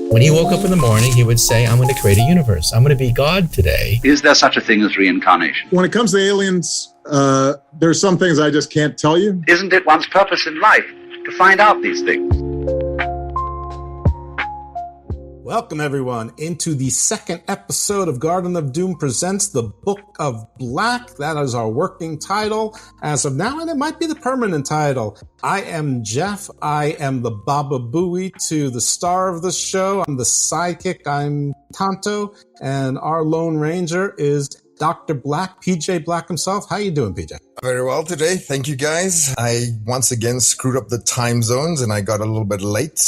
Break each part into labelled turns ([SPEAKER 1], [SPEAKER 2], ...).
[SPEAKER 1] When he woke up in the morning, he would say, I'm going to create a universe. I'm going to be God today.
[SPEAKER 2] Is there such a thing as reincarnation?
[SPEAKER 3] When it comes to aliens, there's some things I just can't tell you.
[SPEAKER 2] Isn't it one's purpose in life to find out these things?
[SPEAKER 4] Welcome, everyone, into the second episode of Garden of Doom Presents the Book of Black. That is our working title as of now, and it might be the permanent title. I am Jeff. I am the Baba Booey to the star of the show. I'm the sidekick. I'm Tonto, and our Lone Ranger is Dr. Black, PJ Black himself. How you doing, PJ?
[SPEAKER 5] Very well today. Thank you, guys. I once again screwed up the time zones, and I got a little bit late,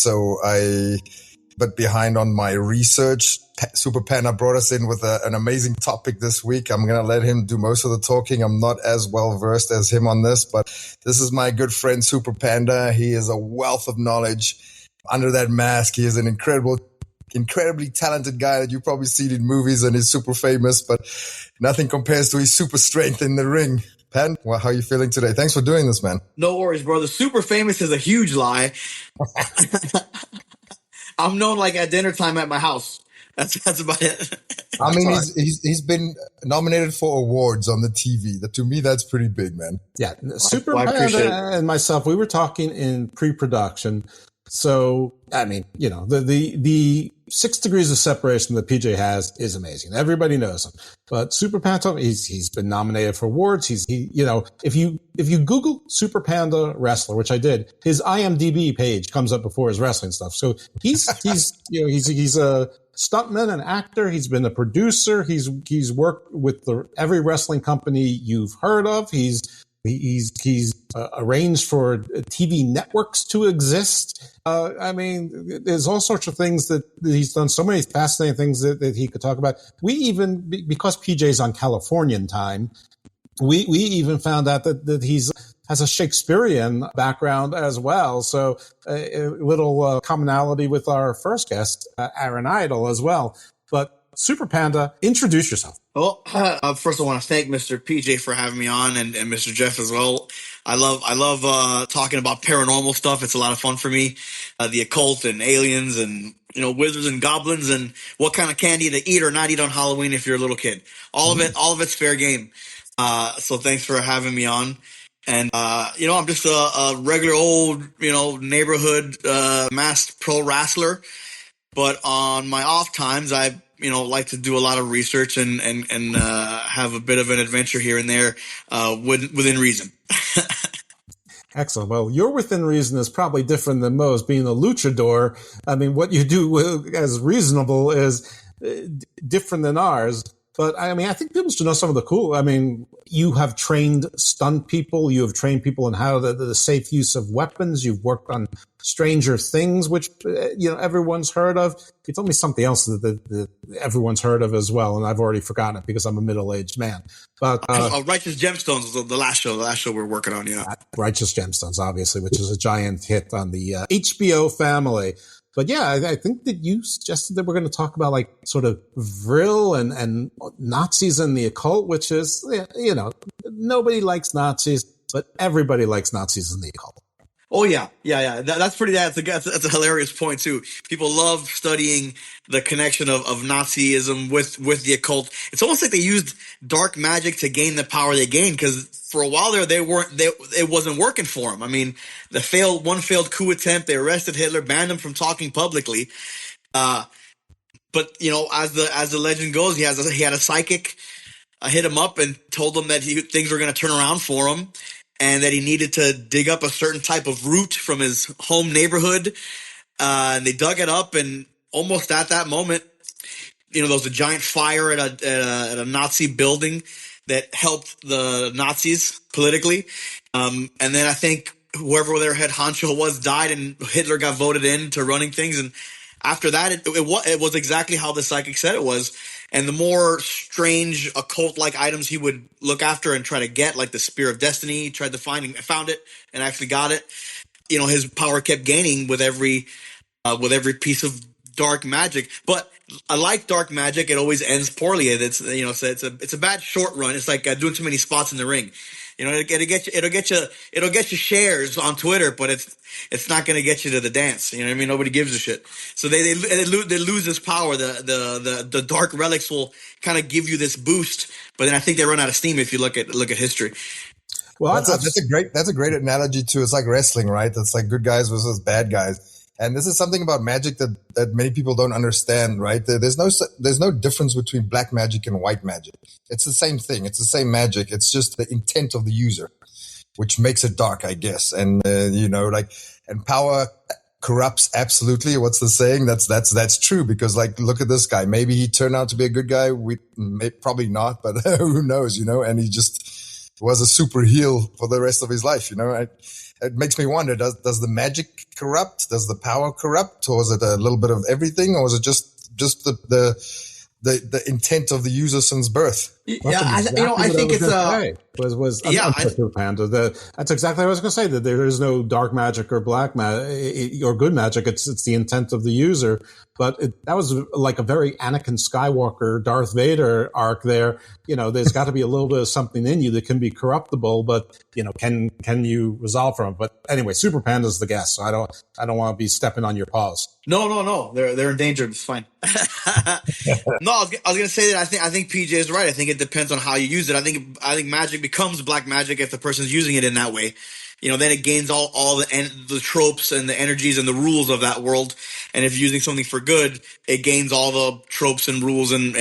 [SPEAKER 5] but behind on my research. Super Panda brought us in with an amazing topic this week. I'm going to let him do most of the talking. I'm not as well versed as him on this, but this is my good friend, Super Panda. He is a wealth of knowledge. Under that mask, he is an incredibly talented guy that you've probably seen in movies and is super famous, but nothing compares to his super strength in the ring. Pan, well, how are you feeling today? Thanks for doing this, man.
[SPEAKER 6] No worries, brother. Super famous is a huge lie. I'm known like at dinner time at my house. That's about it.
[SPEAKER 5] I mean, he's been nominated for awards on the TV. To me, that's pretty big, man.
[SPEAKER 4] Yeah, Super Panda and myself, we were talking in pre-production. So, I mean, you know, the 6 degrees of separation that PJ has is amazing. Everybody knows him. But Super Panda, he's been nominated for awards. If you Google Super Panda wrestler, which I did, his IMDb page comes up before his wrestling stuff. So he's a stuntman, an actor. He's been a producer. He's worked with every wrestling company you've heard of. He's arranged for TV networks to exist. I mean, there's all sorts of things that he's done, so many fascinating things that he could talk about. We even, because PJ's on Californian time, we even found out that has a Shakespearean background as well. So a little commonality with our first guest, Aaron Idle, as well. But Super Panda, introduce yourself.
[SPEAKER 6] Well, first I want to thank Mr. PJ for having me on, and Mr. Jeff as well. I love talking about paranormal stuff. It's a lot of fun for me. The occult and aliens and, wizards and goblins and what kind of candy to eat or not eat on Halloween if you're a little kid. All of it's fair game. So thanks for having me on. And, I'm just a regular old, neighborhood masked pro wrestler. But on my off times, I like to do a lot of research and have a bit of an adventure here and there within reason.
[SPEAKER 4] Excellent. Well, your within reason is probably different than most. Being a luchador, I mean, what you do as reasonable is different than ours. But I mean, I think people should know some of the cool. I mean, you have trained stunt people. You have trained people in how the safe use of weapons. You've worked on Stranger Things, which everyone's heard of. You told me something else that everyone's heard of as well, and I've already forgotten it because I'm a middle-aged man. But
[SPEAKER 6] Righteous Gemstones was the last show we're working on. Yeah,
[SPEAKER 4] Righteous Gemstones, obviously, which is a giant hit on the HBO family. But yeah, I think that you suggested that we're going to talk about like sort of Vril and Nazis and the occult, which is, nobody likes Nazis, but everybody likes Nazis in the occult.
[SPEAKER 6] Oh yeah. That's pretty. That's a hilarious point too. People love studying the connection of Nazism with the occult. It's almost like they used dark magic to gain the power they gained, because for a while there it wasn't working for them. I mean, one failed coup attempt. They arrested Hitler, banned him from talking publicly. But as the legend goes, he had a psychic hit him up and told him that things were going to turn around for him, and that he needed to dig up a certain type of root from his home neighborhood. And they dug it up, and almost at that moment, there was a giant fire at a Nazi building that helped the Nazis politically. And then I think whoever their head honcho was died, and Hitler got voted into running things. And after that, it was exactly how the psychic said it was. And the more strange occult-like items he would look after and try to get, like the Spear of Destiny, he tried to found it and actually got it. His power kept gaining with every piece of dark magic. But I like dark magic. It always ends poorly. It's a bad short run. It's like doing too many spots in the ring. You know, it'll get you shares on Twitter, but it's not going to get you to the dance. You know what I mean? Nobody gives a shit. So they lose this power. The dark relics will kind of give you this boost, but then I think they run out of steam if you look at history.
[SPEAKER 5] Well, that's a great analogy too. It's like wrestling, right? It's like good guys versus bad guys. And this is something about magic that many people don't understand, right? There's no difference between black magic and white magic. It's the same thing. It's the same magic. It's just the intent of the user, which makes it dark, I guess. And, and power corrupts absolutely. What's the saying? That's true, because like, look at this guy. Maybe he turned out to be a good guy. Probably not, but who knows, and he just was a super heel for the rest of his life, It makes me wonder, does the magic corrupt? Does the power corrupt? Or is it a little bit of everything? Or is it just the intent of the user since birth?
[SPEAKER 4] I think it's Panda. That's exactly what I was going to say. That there is no dark magic or black magic or good magic. It's the intent of the user. But that was like a very Anakin Skywalker, Darth Vader arc there. There's got to be a little bit of something in you that can be corruptible, but can you resolve from it? But anyway, Super Panda's the guest, so I don't want to be stepping on your paws.
[SPEAKER 6] No. They're endangered. It's fine. No, I was going to say that I think PJ is right. I think it depends on how you use it. I think magic becomes black magic if the person's using it in that way. Then it gains all the tropes and the energies and the rules of that world. And if you're using something for good, it gains all the tropes and rules and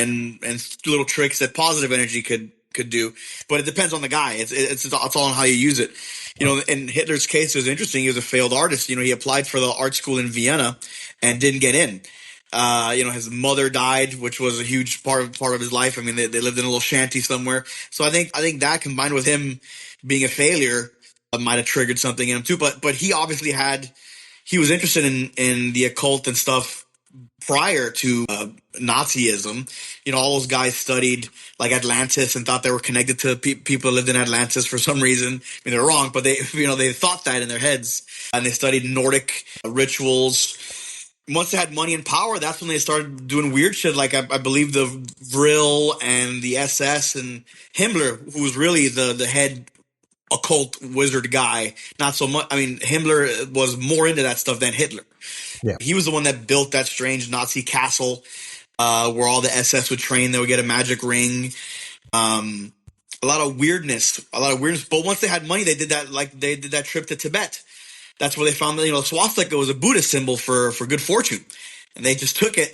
[SPEAKER 6] little tricks that positive energy could do. But it depends on the guy. It's all on how you use it. In Hitler's case, it was interesting. He was a failed artist. He applied for the art school in Vienna and didn't get in. His mother died, which was a huge part of his life. I mean, they lived in a little shanty somewhere. So I think that combined with him being a failure might have triggered something in him too. But he obviously he was interested in the occult and stuff prior to Nazism. All those guys studied like Atlantis and thought they were connected to people that lived in Atlantis for some reason. I mean, they're wrong, but they thought that in their heads, and they studied Nordic rituals. Once they had money and power, that's when they started doing weird shit. Like I believe the Vril and the SS and Himmler, who was really the head occult wizard guy. Not so much. I mean, Himmler was more into that stuff than Hitler. Yeah. He was the one that built that strange Nazi castle where all the SS would train. They would get a magic ring. A lot of weirdness. But once they had money, they did that trip to Tibet. That's where they found the swastika was a Buddhist symbol for good fortune, and they just took it,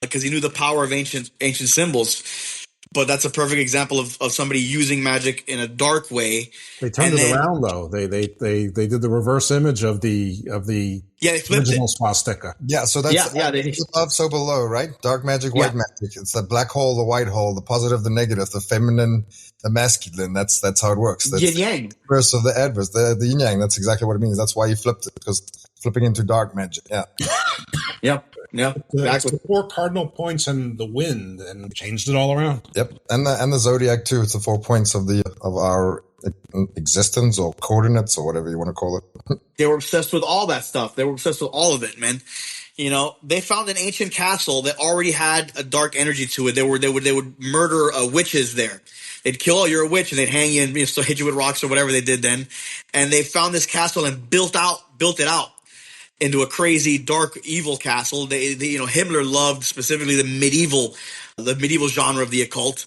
[SPEAKER 6] because he knew the power of ancient symbols. But that's a perfect example of somebody using magic in a dark way.
[SPEAKER 4] They turned it around though. They did the reverse image of the
[SPEAKER 6] they flipped
[SPEAKER 4] original
[SPEAKER 6] it.
[SPEAKER 4] Swastika.
[SPEAKER 5] Yeah, so that's above, so below, right? Dark magic, white magic. It's the black hole, the white hole, the positive, the negative, the feminine, the masculine. That's how it works. That's
[SPEAKER 6] yin yang.
[SPEAKER 5] Verse of the adverse, the yin yang. That's exactly what it means. That's why he flipped it, because flipping into dark magic. Yeah.
[SPEAKER 6] Yep. Yeah,
[SPEAKER 4] exactly. The 4 cardinal points and the wind, and changed it all around.
[SPEAKER 5] Yep, and the zodiac too. It's the 4 points of our existence, or coordinates, or whatever you want to call it.
[SPEAKER 6] They were obsessed with all that stuff. They were obsessed with all of it, man. They found an ancient castle that already had a dark energy to it. They would murder witches there. They'd kill, oh, you're a witch, and they'd hang you and so hit you with rocks or whatever they did then. And they found this castle and built it out into a crazy, dark, evil castle. Himmler loved specifically the medieval genre of the occult.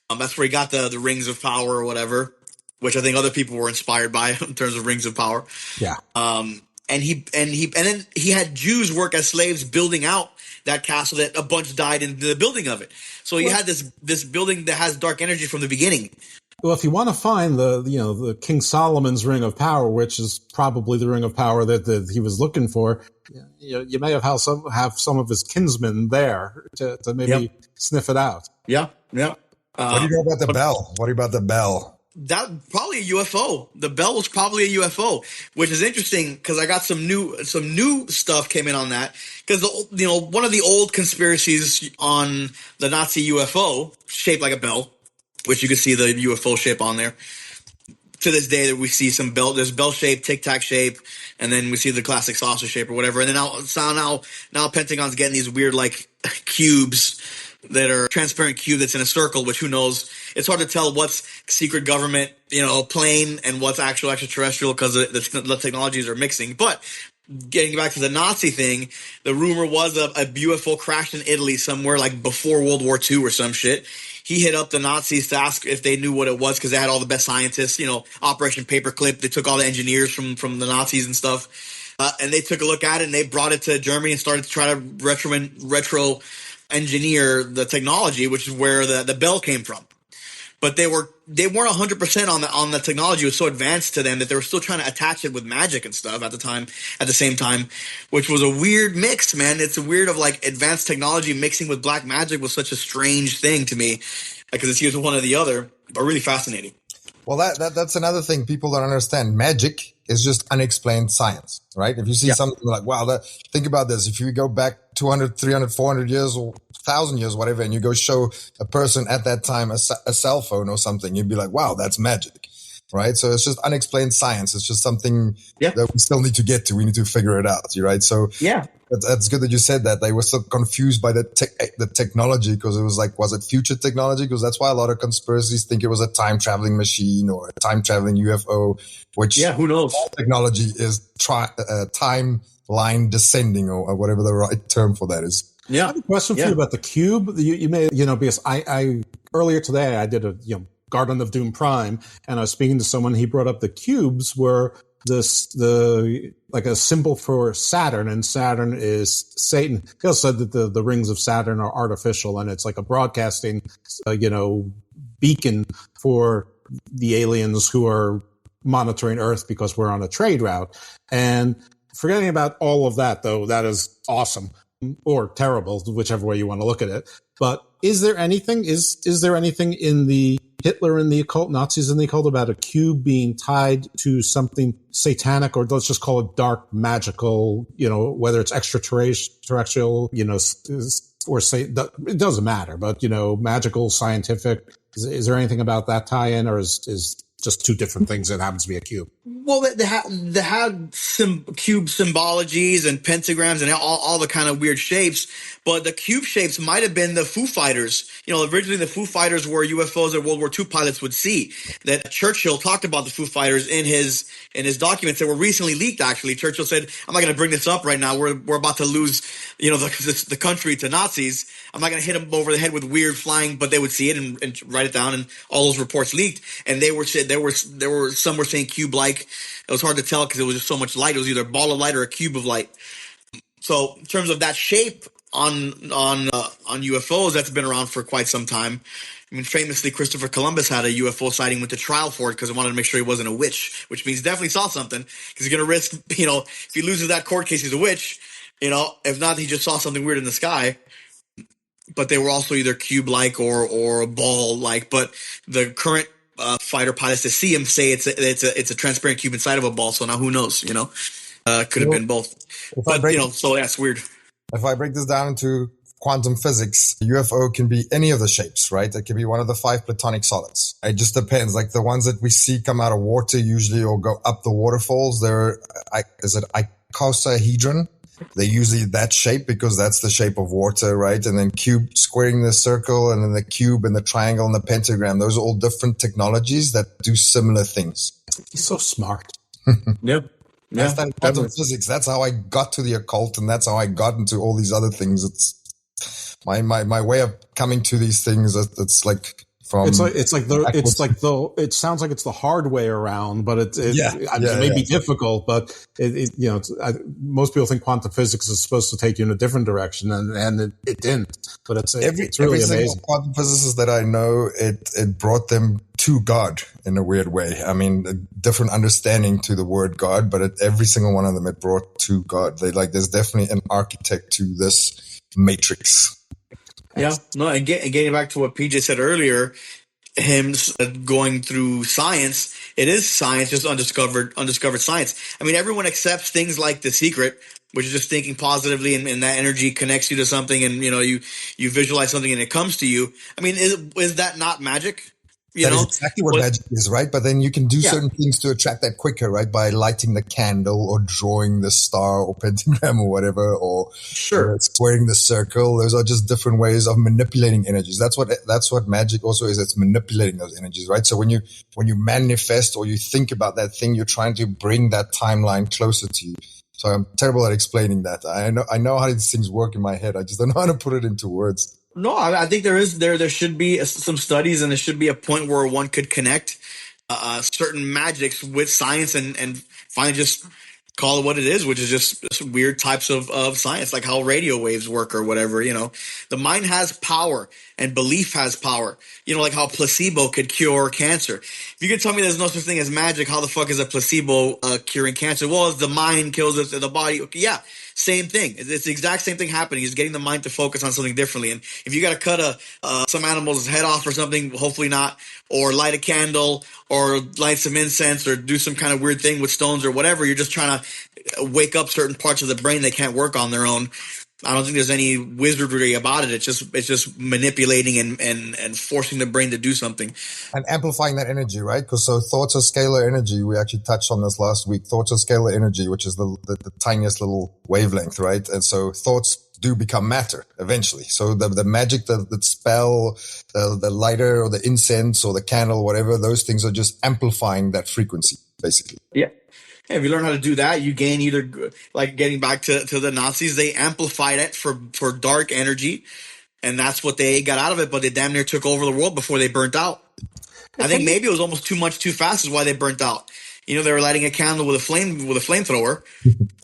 [SPEAKER 6] That's where he got the Rings of Power or whatever, which I think other people were inspired by in terms of Rings of Power.
[SPEAKER 4] Yeah.
[SPEAKER 6] And then he had Jews work as slaves building out that castle that a bunch died in the building of it. So you had this building that has dark energy from the beginning.
[SPEAKER 4] Well, if you want to find the King Solomon's Ring of Power, which is probably the Ring of Power that he was looking for, you may have some of his kinsmen there to maybe sniff it out.
[SPEAKER 6] Yeah.
[SPEAKER 5] What do you know about the bell? What about the bell?
[SPEAKER 6] That probably a UFO. The bell was probably a UFO, which is interesting because I got some new stuff came in on that, because one of the old conspiracies on the Nazi UFO shaped like a bell, which you can see the UFO shape on there. To this day, that we see some bell. There's bell shape, tic tac shape, and then we see the classic saucer shape or whatever. And then now Pentagon's getting these weird like cubes that are transparent cube that's in a circle, which who knows? It's hard to tell what's secret government plane and what's actual extraterrestrial because the technologies are mixing. But getting back to the Nazi thing, the rumor was a UFO crashed in Italy somewhere like before World War II or some shit. He hit up the Nazis to ask if they knew what it was because they had all the best scientists, Operation Paperclip. They took all the engineers from the Nazis and stuff. And they took a look at it and they brought it to Germany and started to try to retro engineer the technology, which is where the bell came from. But they weren't 100% on the technology. It was so advanced to them that they were still trying to attach it with magic and stuff at the same time, which was a weird mix, man. It's a weird of like advanced technology mixing with black magic was such a strange thing to me because it's either one or the other, but really fascinating.
[SPEAKER 5] Well, that's another thing people don't understand. Magic is just unexplained science, right? If you see something like, wow, think about this. If you go back 200, 300, 400 years or 1,000 years, whatever, and you go show a person at that time a cell phone or something, you'd be like, wow, that's magic, right? So it's just unexplained science. It's just something that we still need to get to. We need to figure it out, right? So that's good that you said that. They were so confused by the technology because it was like, was it future technology? Because that's why a lot of conspiracies think it was a time traveling machine or a time traveling UFO, which
[SPEAKER 6] who knows?
[SPEAKER 5] Technology is timeline descending or whatever the right term for that is.
[SPEAKER 4] Yeah. I have a question for you about the cube. You may, because I earlier today I did a Garden of Doom Prime, and I was speaking to someone. He brought up the cubes were like a symbol for Saturn, and Saturn is Satan. He also said that the rings of Saturn are artificial, and it's like a broadcasting, beacon for the aliens who are monitoring Earth because we're on a trade route. And forgetting about all of that, though, that is awesome or terrible, whichever way you want to look at it. But is there anything in the Hitler and the occult, Nazis and the occult, about a cube being tied to something satanic, or let's just call it dark magical, whether it's extraterrestrial, or say, it doesn't matter, but, magical, scientific. Is there anything about that tie-in, or is just two different things that happens to be a cube?
[SPEAKER 6] Well, they had cube symbologies and pentagrams and all the kind of weird shapes, but the cube shapes might have been the Foo Fighters. Originally the Foo Fighters were UFOs that World War II pilots would see. That Churchill talked about the Foo Fighters in his documents that were recently leaked. Actually, Churchill said, "I'm not going to bring this up right now. We're about to lose, the country to Nazis. I'm not going to hit them over the head with weird flying," but they would see it and write it down, and all those reports leaked. And they were some were saying cube-like. It was hard to tell because it was just so much light. It was either a ball of light or a cube of light. So in terms of that shape on UFOs, that's been around for quite some time. I mean, famously, Christopher Columbus had a UFO sighting, went to trial for it because he wanted to make sure he wasn't a witch, which means he definitely saw something because he's going to risk, if he loses that court case, he's a witch. If not, he just saw something weird in the sky. But they were also either cube-like or ball-like. But the current fighter pilots that see him say it's a transparent cube inside of a ball. So now who knows? Could have been both. But so that's weird.
[SPEAKER 5] If I break this down into quantum physics, UFO can be any of the shapes, right? It can be one of the 5 platonic solids. It just depends. Like the ones that we see come out of water usually or go up the waterfalls, is it icosahedron? They're usually that shape because that's the shape of water, right? And then cube squaring the circle, and then the cube and the triangle and the pentagram. Those are all different technologies that do similar things.
[SPEAKER 4] He's so smart.
[SPEAKER 6] Yep.
[SPEAKER 5] Yeah, that's quantum physics. That's how I got to the occult, and that's how I got into all these other things. It's my way of coming to these things. It's like from. It sounds like it's the hard way around, but it may be difficult. But most people think quantum physics is supposed to take you in a different direction, and it didn't. But it's really amazing. Quantum physicists that I know, it brought them to God in a weird way. I mean, a different understanding to the word God, but every single one of them it brought to God. There's definitely an architect to this matrix.
[SPEAKER 6] Yeah, no, and getting back to what PJ said earlier, him going through science, it is science, just undiscovered science. I mean, everyone accepts things like The Secret, which is just thinking positively, and that energy connects you to something, and you visualize something and it comes to you. I mean, is that not magic?
[SPEAKER 5] That is exactly what magic is, right? But then you can do certain things to attract that quicker, right? By lighting the candle or drawing the star or pentagram or whatever, or squaring the circle. Those are just different ways of manipulating energies. That's what magic also is. It's manipulating those energies, right? So when you manifest or you think about that thing, you're trying to bring that timeline closer to you. So I'm terrible at explaining that. I know how these things work in my head. I just don't know how to put it into words.
[SPEAKER 6] No, I think there should be some studies, and there should be a point where one could connect certain magics with science and finally just call it what it is, which is just weird types of science, like how radio waves work or whatever. The mind has power and belief has power. Like how placebo could cure cancer. If you could tell me there's no such thing as magic, how the fuck is a placebo curing cancer? Well, the mind kills it, the body. Okay, yeah, same thing. It's the exact same thing happening. It's getting the mind to focus on something differently. And if you got to cut some animal's head off or something, hopefully not, or light a candle or light some incense or do some kind of weird thing with stones or whatever, you're just trying to wake up certain parts of the brain that can't work on their own. I don't think there's any wizardry about it. It's just manipulating and forcing the brain to do something.
[SPEAKER 5] And amplifying that energy, right? Because thoughts are scalar energy. We actually touched on this last week. Thoughts are scalar energy, which is the tiniest little wavelength, right? And so thoughts do become matter eventually. So the magic, the spell, the lighter or the incense or the candle, whatever, those things are just amplifying that frequency, basically.
[SPEAKER 6] Yeah. If you learn how to do that, you gain either, like getting back to the Nazis, they amplified it for dark energy, and that's what they got out of it, but they damn near took over the world before they burnt out. I think maybe it was almost too much too fast is why they burnt out. They were lighting a candle with a flamethrower,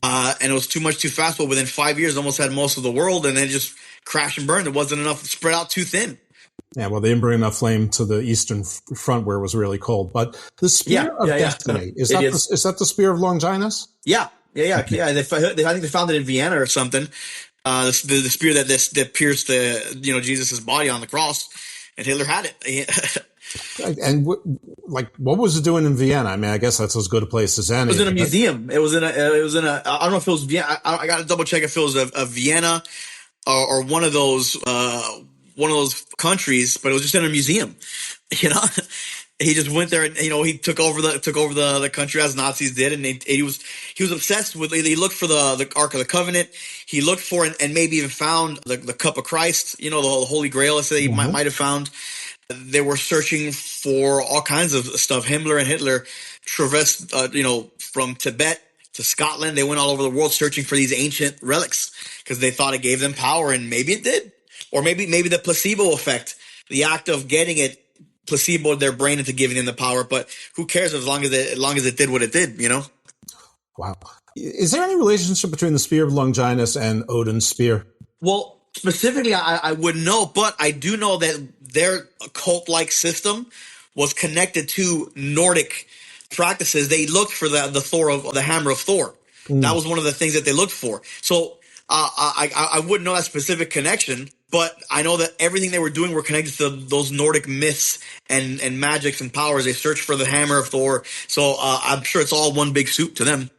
[SPEAKER 6] and it was too much too fast, but within 5 years almost had most of the world, and then just crashed and burned. It wasn't enough, spread out too thin.
[SPEAKER 4] Yeah, well, they didn't bring enough flame to the eastern front where it was really cold. But the Spear of Destiny, is that the Spear of Longinus? Yeah. I think they found it in Vienna or something. The spear that pierced Jesus' body on the cross, and Hitler had it. And what was it doing in Vienna? I mean, I guess that's as good a place as any. It was in a museum. It was in a. I don't know if it was Vienna. I got to double check if it was a Vienna or one of those countries, but it was just in a museum. He just went there and he took over the country as Nazis did, and he was obsessed with. He looked for the Ark of the Covenant. He looked for and maybe even found the Cup of Christ. The Holy Grail. That he might have found. They were searching for all kinds of stuff. Himmler and Hitler traversed, from Tibet to Scotland. They went all over the world searching for these ancient relics because they thought it gave them power, and maybe it did. Or maybe the placebo effect, the act of getting it placeboed their brain into giving them the power. But who cares as long as it did what it did, Wow. Is there any relationship between the Spear of Longinus and Odin's spear? Well, specifically, I wouldn't know, but I do know that their occult-like system was connected to Nordic practices. They looked for the hammer of Thor. That was one of the things that they looked for. So I wouldn't know that specific connection, but I know that everything they were doing were connected to those Nordic myths and magics and powers. They searched for the hammer of Thor. So I'm sure it's all one big soup to them.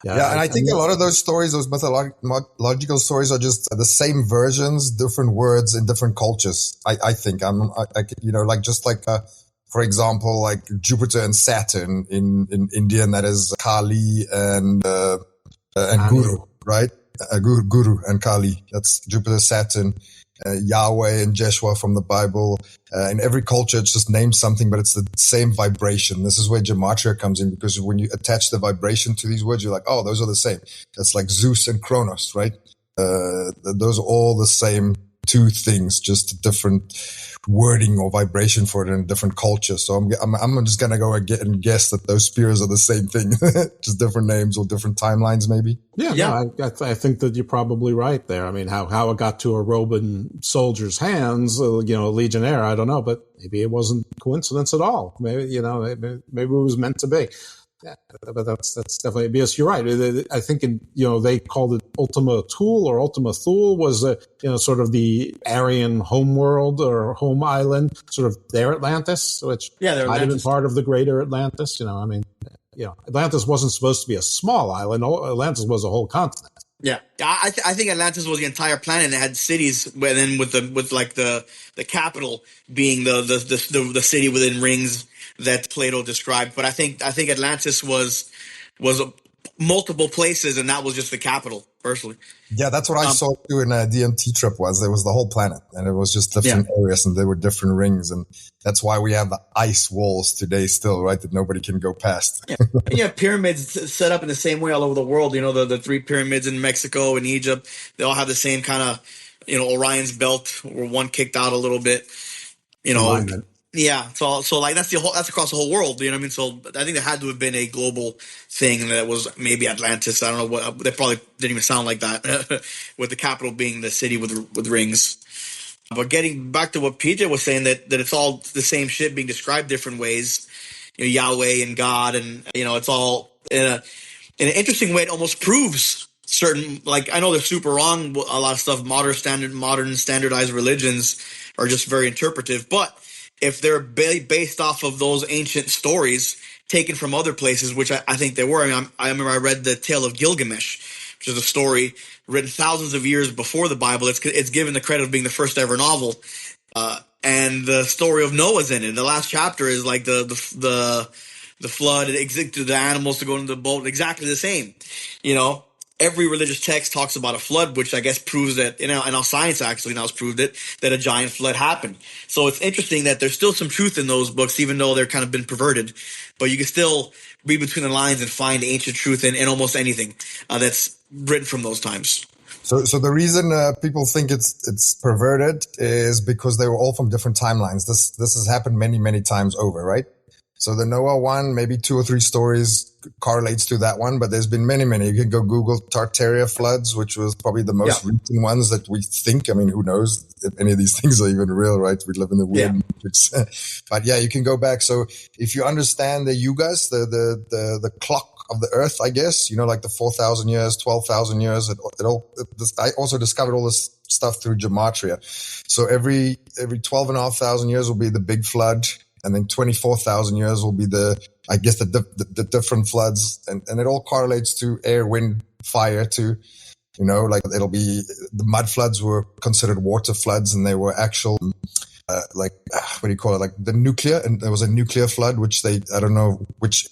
[SPEAKER 5] Yeah, and I think a lot of those stories, those mythological stories, are just the same versions, different words in different cultures. I think for example, like Jupiter and Saturn in Indian, that is Kali and Guru, right? Guru and Kali. That's Jupiter, Saturn, Yahweh and Jeshua from the Bible. In every culture, it's just named something, but it's the same vibration. This is where gematria comes in, because when you attach the vibration to these words, you're like, oh, those are the same. That's like Zeus and Kronos, right? Those are all the same two things, just different wording or vibration for it in a different culture. So I'm just going to go and guess that those spears are the same thing, just different names or different timelines, maybe. Yeah. No, I think that you're probably right there. I mean, how it got to a Roman soldier's hands, a legionnaire, I don't know, but maybe it wasn't coincidence at all. Maybe, maybe it was meant to be. Yeah, but that's definitely, because you're right. I think they called it Ultima Thule, or Ultima Thule was sort of the Aryan home world or home island, sort of their Atlantis, which might have been part of the greater Atlantis. Atlantis wasn't supposed to be a small island. Atlantis was a whole continent.
[SPEAKER 6] Yeah, I think Atlantis was the entire planet. And it had cities, and then with the capital being the city within rings that Plato described. But I think Atlantis was multiple places, and that was just the capital. Personally,
[SPEAKER 5] Yeah, that's what I saw too in a DMT trip. There was the whole planet, and it was just different areas, and there were different rings, and that's why we have the ice walls today still, right? That nobody can go past.
[SPEAKER 6] yeah, pyramids set up in the same way all over the world. The three pyramids in Mexico and Egypt, they all have the same kind of Orion's belt, where one kicked out a little bit.
[SPEAKER 4] Alignment.
[SPEAKER 6] Yeah, so like that's across the whole world. You know what I mean? So I think there had to have been a global thing that was maybe Atlantis. I don't know what. They probably didn't even sound like that, with the capital being the city with rings. But getting back to what PJ was saying, that it's all the same shit being described different ways. Yahweh and God, and it's all in an interesting way. It almost proves certain, like, I know they're super wrong. A lot of stuff, modern standardized religions are just very interpretive, but if they're based off of those ancient stories taken from other places, which I think they were. I remember I read the Tale of Gilgamesh, which is a story written thousands of years before the Bible. It's given the credit of being the first ever novel, and the story of Noah's in it. The last chapter is like the flood, the animals to go into the boat, exactly the same. Every religious text talks about a flood, which I guess proves that, and now science actually now has proved it, that a giant flood happened. So it's interesting that there's still some truth in those books, even though they're kind of been perverted. But you can still read between the lines and find ancient truth in almost anything that's written from those times.
[SPEAKER 5] So the reason people think it's perverted is because they were all from different timelines. This has happened many, many times over, right? So the Noah one, maybe 2 or 3 stories correlates to that one, but there's been many, many. You can go Google Tartaria floods, which was probably the most recent ones that we think. I mean, who knows if any of these things are even real, right? We live in the weird matrix. But yeah, you can go back. So if you understand the yugas, the clock of the earth, I guess, like the 4,000 years, 12,000 years, I also discovered all this stuff through gematria. So every 12,500 years will be the big flood. And then 24,000 years will be the different floods. And it all correlates to air, wind, fire too. Like it'll be the mud floods were considered water floods, and they were actual, what do you call it? Like the nuclear, and there was a nuclear flood, which I don't know which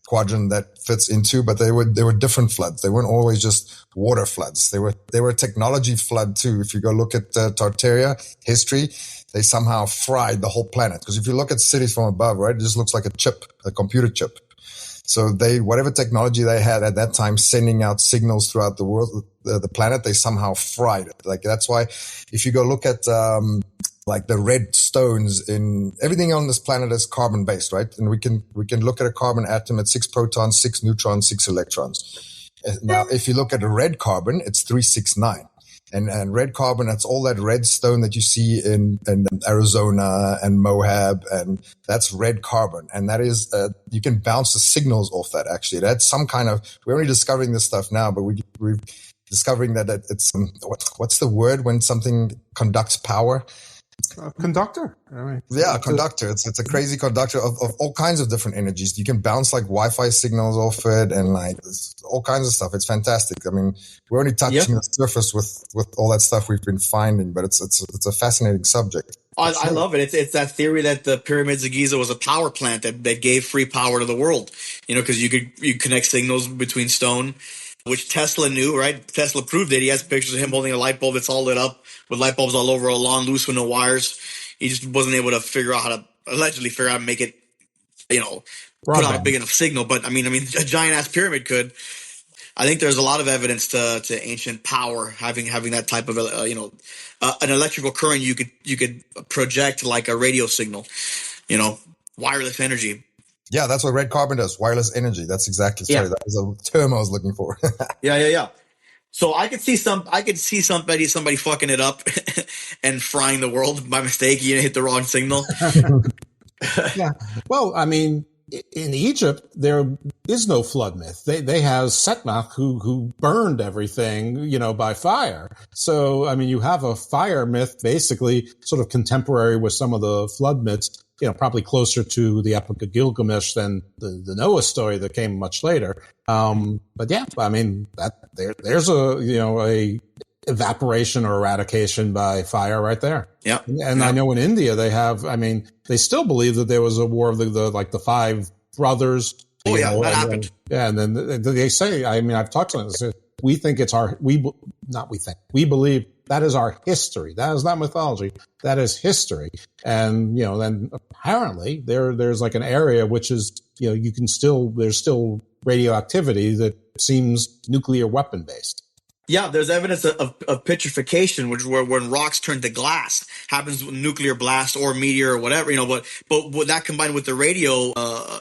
[SPEAKER 5] quadrant that fits into, but they were different floods. They weren't always just water floods. They were a technology flood too. If you go look at Tartaria history, they somehow fried the whole planet. Because if you look at cities from above, right, it just looks like a computer chip. So whatever technology they had at that time, sending out signals throughout the world, the planet, they somehow fried it. Like that's why, if you go look at like the red stones in everything on this planet is carbon based, right? And we can look at a carbon atom at 6 protons, 6 neutrons, 6 electrons. Now, if you look at a red carbon, it's 369. And red carbon, that's all that red stone that you see in Arizona and Moab, and that's red carbon. And that is, you can bounce the signals off that actually. That's some kind of, we're only discovering this stuff now, but we're discovering that it's, what's the word when something conducts power?
[SPEAKER 4] Conductor.
[SPEAKER 5] A conductor. It's a crazy conductor of all kinds of different energies. You can bounce like Wi-Fi signals off it and like all kinds of stuff. It's fantastic. I mean, we're only touching the surface with all that stuff we've been finding, but it's a fascinating subject.
[SPEAKER 6] I love it. It's that theory that the pyramids of Giza was a power plant that gave free power to the world. Because you connect signals between stone, which Tesla knew, right? Tesla proved it. He has pictures of him holding a light bulb that's all lit up with light bulbs all over, a lawn loose with no wires. He just wasn't able to allegedly figure out how to make it, put out a big enough signal. But I mean, a giant ass pyramid could. I think there's a lot of evidence to ancient power having that type of an electrical current you could project like a radio signal, wireless energy.
[SPEAKER 5] Yeah, that's what red carbon does. Wireless energy. That's exactly. Sorry, that was a term I was looking for.
[SPEAKER 6] Yeah. So I could see somebody fucking it up and frying the world by mistake. You hit the wrong signal.
[SPEAKER 4] Yeah. Well, I mean, in Egypt, there is no flood myth. They have Setnach who burned everything, by fire. So, I mean, you have a fire myth basically sort of contemporary with some of the flood myths, probably closer to the Epic of Gilgamesh than the Noah story that came much later. But yeah, I mean, there's a evaporation or eradication by fire right there.
[SPEAKER 6] Yeah.
[SPEAKER 4] And I know in India they still believe that there was a war of the five brothers.
[SPEAKER 6] Oh yeah, that happened.
[SPEAKER 4] And then they say, I've talked to them. We think we believe that is our history. That is not mythology. That is history. And, then apparently there's like an area which is, there's still radioactivity that seems nuclear weapon based.
[SPEAKER 6] Yeah, there's evidence of petrification, which is where when rocks turn to glass, happens with nuclear blast or meteor or whatever, but that combined with the radio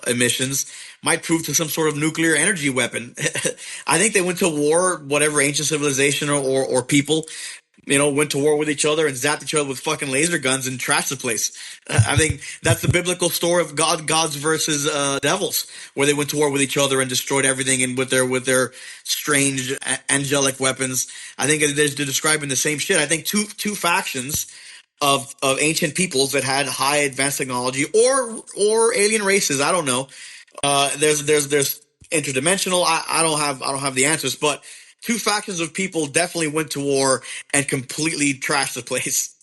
[SPEAKER 6] emissions might prove to some sort of nuclear energy weapon. I think they went to war, whatever ancient civilization or people, went to war with each other and zapped each other with fucking laser guns and trashed the place. I think that's the biblical story of gods versus devils, where they went to war with each other and destroyed everything, and with their strange angelic weapons. I think they're describing the same shit. I think two factions of ancient peoples that had high advanced technology or alien races. I don't know. There's interdimensional. I don't have the answers, but two factions of people definitely went to war and completely trashed the place.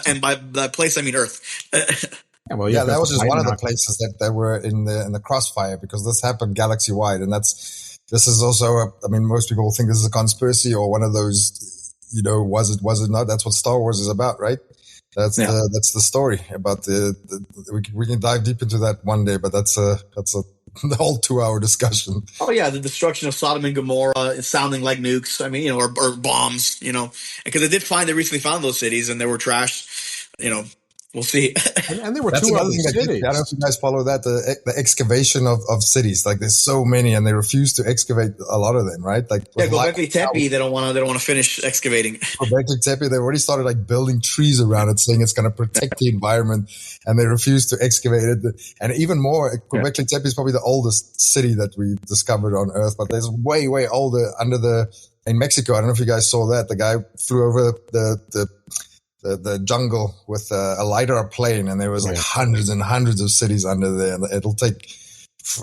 [SPEAKER 6] And by that place, I mean Earth.
[SPEAKER 5] That was just one of the places that were in the crossfire, because this happened galaxy wide, and this is also most people think this is a conspiracy or one of those, was it not? That's what Star Wars is about, right? That's the story about we can dive deep into that one day, but that's the whole 2-hour discussion.
[SPEAKER 6] Oh yeah, the destruction of Sodom and Gomorrah, sounding like nukes. Or bombs. Because they recently found those cities and they were trashed. We'll see.
[SPEAKER 4] And there were two other cities.
[SPEAKER 5] I don't know if you guys follow that, the excavation of cities. Like there's so many, and they refuse to excavate a lot of them, right? Like
[SPEAKER 6] Göbekli Tepe, they don't want to finish excavating.
[SPEAKER 5] Göbekli Tepe, they've already started building trees around it, saying it's going to protect the environment, and they refuse to excavate it. And even more, Göbekli Tepe is probably the oldest city that we discovered on Earth, but there's way, way older in Mexico. I don't know if you guys saw that. The guy flew over the jungle with a LiDAR plane, and there was hundreds and hundreds of cities under there. And it'll take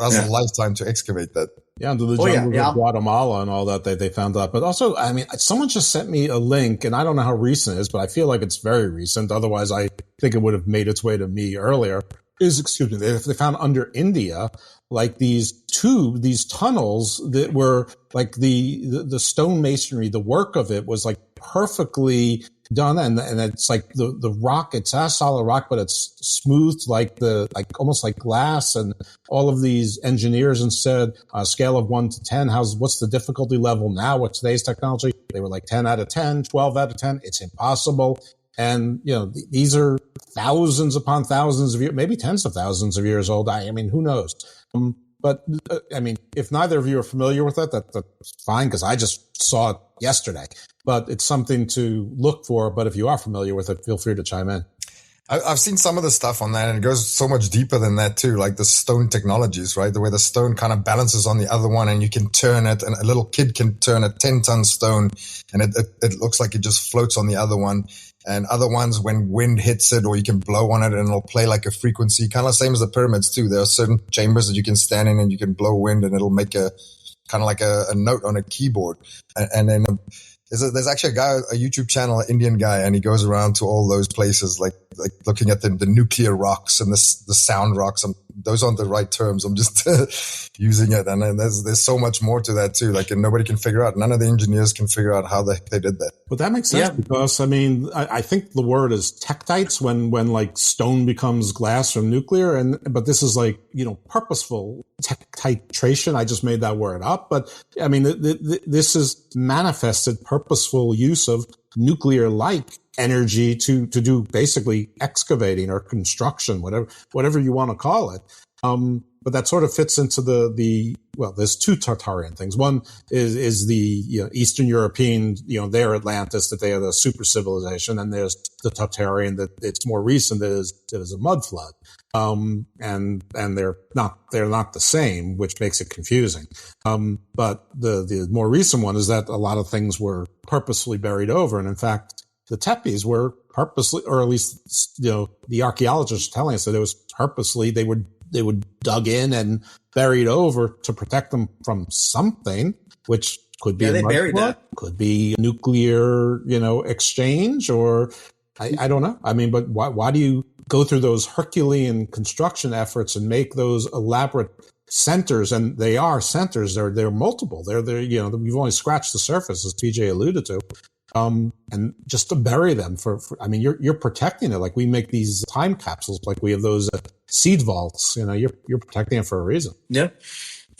[SPEAKER 5] us a lifetime to excavate that.
[SPEAKER 4] Yeah, into the jungle of Guatemala and all that they found out. But also, someone just sent me a link, and I don't know how recent it is, but I feel like it's very recent. Otherwise, I think it would have made its way to me earlier. They found under India these tunnels that were the stone masonry, the work of it was perfectly done, and it's the rock, it's a solid rock, but it's smoothed almost like glass. And all of these engineers said, scale of 1 to 10, what's the difficulty level now with today's technology? They were 10 out of 10, 12 out of 10. It's impossible. And, these are thousands upon thousands of years, maybe tens of thousands of years old. Who knows? But if neither of you are familiar with that's fine, because I just saw it yesterday. But it's something to look for. But if you are familiar with it, feel free to chime in.
[SPEAKER 5] I've seen some of the stuff on that, and it goes so much deeper than that too, like the stone technologies, right? The way the stone kind of balances on the other one, and you can turn it, and a little kid can turn a 10-ton stone, and it looks like it just floats on the other one. And other ones, when wind hits it, or you can blow on it and it'll play like a frequency, kind of same as the pyramids too. There are certain chambers that you can stand in and you can blow wind and it'll make a kind of like a note on a keyboard. And then there's actually a YouTube channel, an Indian guy, and he goes around to all those places, like looking at the nuclear rocks and the sound rocks. Those aren't the right terms. I'm just using it. And then there's so much more to that too. And nobody can figure out. None of the engineers can figure out how they did that.
[SPEAKER 4] But that makes sense because I think the word is tektites when stone becomes glass from nuclear. But this is purposeful tektitration. I just made that word up. But this is manifested purposeful use of nuclear-like energy to do basically excavating or construction, whatever you want to call it. But that sort of fits into there's two Tartarian things. One is the Eastern European, their Atlantis, that they are the super civilization, and there's the Tartarian that it's more recent, that is a mud flood. And they're not the same, which makes it confusing. But the more recent one is that a lot of things were purposefully buried over. And in fact, the tepes were purposely, or at least, the archaeologists are telling us that it was purposely, they would dug in and buried over to protect them from something, which could be
[SPEAKER 6] they buried that.
[SPEAKER 4] Could be nuclear, exchange, or I don't know. I mean, but why do you go through those Herculean construction efforts and make those elaborate centers? And they are centers. They're multiple. They're we've only scratched the surface, as PJ alluded to. And just to bury them for I mean, you're protecting it. Like we make these time capsules, like we have those seed vaults, you're protecting it for a reason.
[SPEAKER 6] Yeah.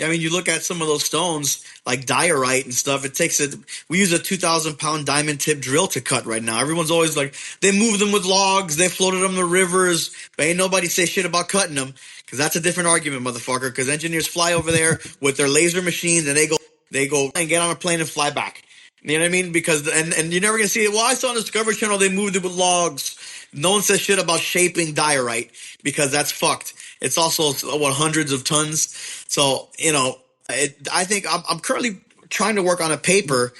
[SPEAKER 6] I mean, you look at some of those stones, like diorite and stuff. We use a 2,000-pound diamond tip drill to cut right now. Everyone's always like, they move them with logs, they floated them in the rivers, but ain't nobody say shit about cutting them, because that's a different argument, motherfucker. Because engineers fly over there with their laser machines, and they go and get on a plane and fly back. You know what I mean? Because and you're never gonna see it. Well, I saw on the Discovery Channel they moved it with logs. No one says shit about shaping diorite, because that's fucked. It's also hundreds of tons. So I think I'm currently trying to work on a paper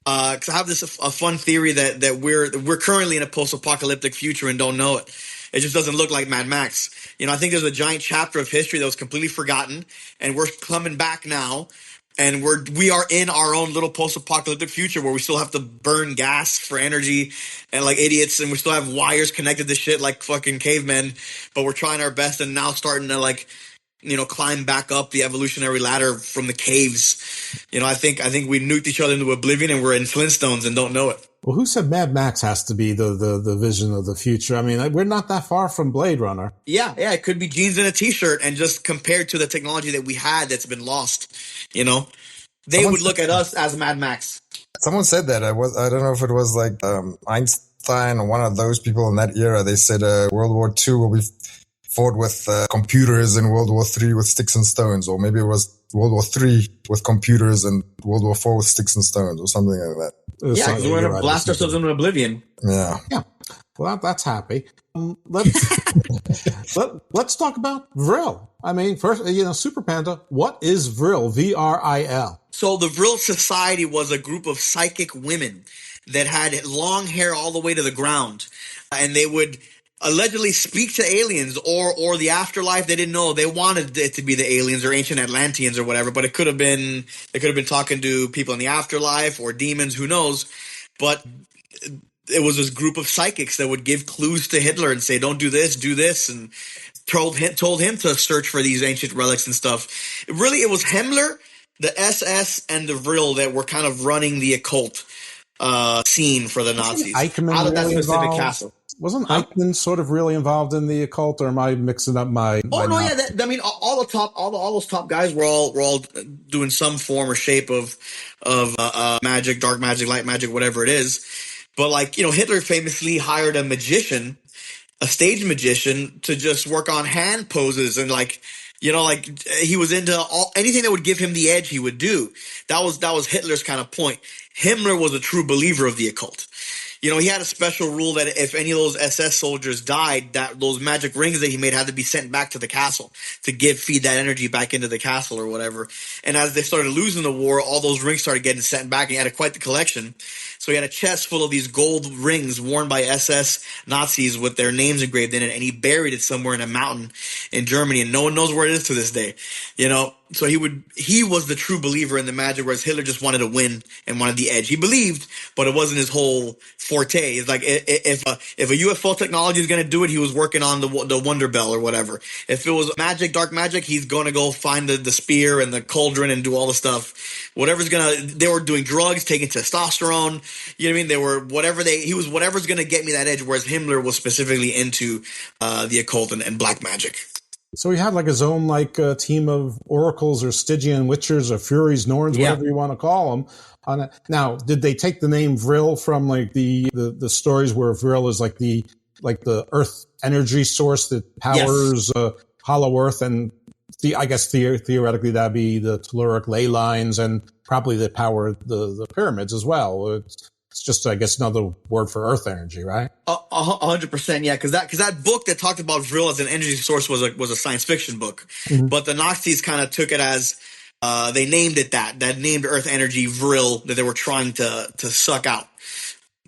[SPEAKER 6] because I have a fun theory that we're currently in a post-apocalyptic future and don't know it. It just doesn't look like Mad Max. I think there's a giant chapter of history that was completely forgotten, and we're coming back now. And we are in our own little post-apocalyptic future where we still have to burn gas for energy and like idiots, and we still have wires connected to shit like fucking cavemen, but we're trying our best and now starting to climb back up the evolutionary ladder from the caves. I think we nuked each other into oblivion and we're in Flintstones and don't know it.
[SPEAKER 4] Well, who said Mad Max has to be the vision of the future? I mean, we're not that far from Blade Runner.
[SPEAKER 6] Yeah, it could be jeans and a t-shirt, and just compared to the technology that we had that's been lost, they would look at us as Mad Max.
[SPEAKER 5] Someone said that. I don't know if it was like Einstein or one of those people in that era. They said World War II will be fought with computers and World War III with sticks and stones, or maybe it was World War III with computers and World War IV with sticks and stones, or something like that.
[SPEAKER 6] Yeah, because we're going to blast ourselves into oblivion.
[SPEAKER 5] Yeah.
[SPEAKER 4] Well, that's happy. Let's talk about Vril. I mean, first, Super Panda. What is Vril? VRIL.
[SPEAKER 6] So the Vril Society was a group of psychic women that had long hair all the way to the ground, and they would allegedly speak to aliens or the afterlife. They didn't know. They wanted it to be the aliens or ancient Atlanteans or whatever, but they could have been talking to people in the afterlife or demons, who knows. But it was this group of psychics that would give clues to Hitler and say, don't do this, and told him to search for these ancient relics and stuff. It was Himmler, the SS, and the Vril that were kind of running the occult scene for the Nazis out of that specific castle.
[SPEAKER 4] Wasn't Eichmann sort of really involved in the occult, or am I mixing up my?
[SPEAKER 6] Oh no, yeah. All those top guys were all doing some form or shape of magic, dark magic, light magic, whatever it is. But Hitler famously hired a magician, a stage magician, to just work on hand poses and he was into anything that would give him the edge. He would do. That was Hitler's kind of point. Himmler was a true believer of the occult. He had a special rule that if any of those SS soldiers died, that those magic rings that he made had to be sent back to the castle to feed that energy back into the castle or whatever. And as they started losing the war, all those rings started getting sent back, and he had quite the collection. So he had a chest full of these gold rings worn by SS Nazis with their names engraved in it, and he buried it somewhere in a mountain in Germany, and no one knows where it is to this day. So he was the true believer in the magic, whereas Hitler just wanted to win and wanted the edge. He believed, but it wasn't his whole forte. It's like if a UFO technology is going to do it, he was working on the Wonder Bell or whatever. If it was magic, dark magic, he's going to go find the spear and the cauldron and do all the stuff. They were doing drugs, taking testosterone. You know what I mean? He was whatever's going to get me that edge, whereas Himmler was specifically into the occult and black magic.
[SPEAKER 4] So he had his own team of oracles or Stygian witchers or Furies, Norns, whatever you want to call them. Now, did they take the name Vril from the stories where Vril is the Earth energy source that powers Hollow Earth, and I guess theoretically that'd be the telluric ley lines and probably that power the pyramids as well. It's just, I guess, another word for Earth energy, right?
[SPEAKER 6] 100%, yeah. Because that book that talked about Vril as an energy source was a science fiction book, but the Nazis kind of took it as they named it that named Earth energy Vril that they were trying to suck out.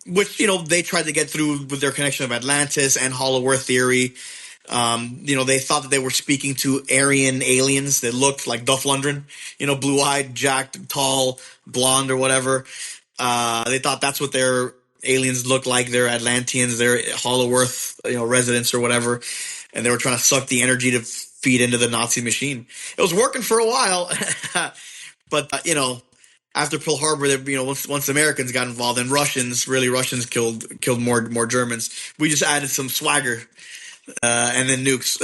[SPEAKER 6] which, they tried to get through with their connection of Atlantis and Hollow Earth theory. They thought that they were speaking to Aryan aliens that looked like Duff Lundgren, blue-eyed, jacked, tall, blonde, or whatever. They thought that's what their aliens looked like. They're Atlanteans, they're Hollow Earth, residents or whatever. And they were trying to suck the energy to feed into the Nazi machine. It was working for a while, but after Pearl Harbor, once Americans got involved and Russians killed more Germans. We just added some swagger. And then nukes.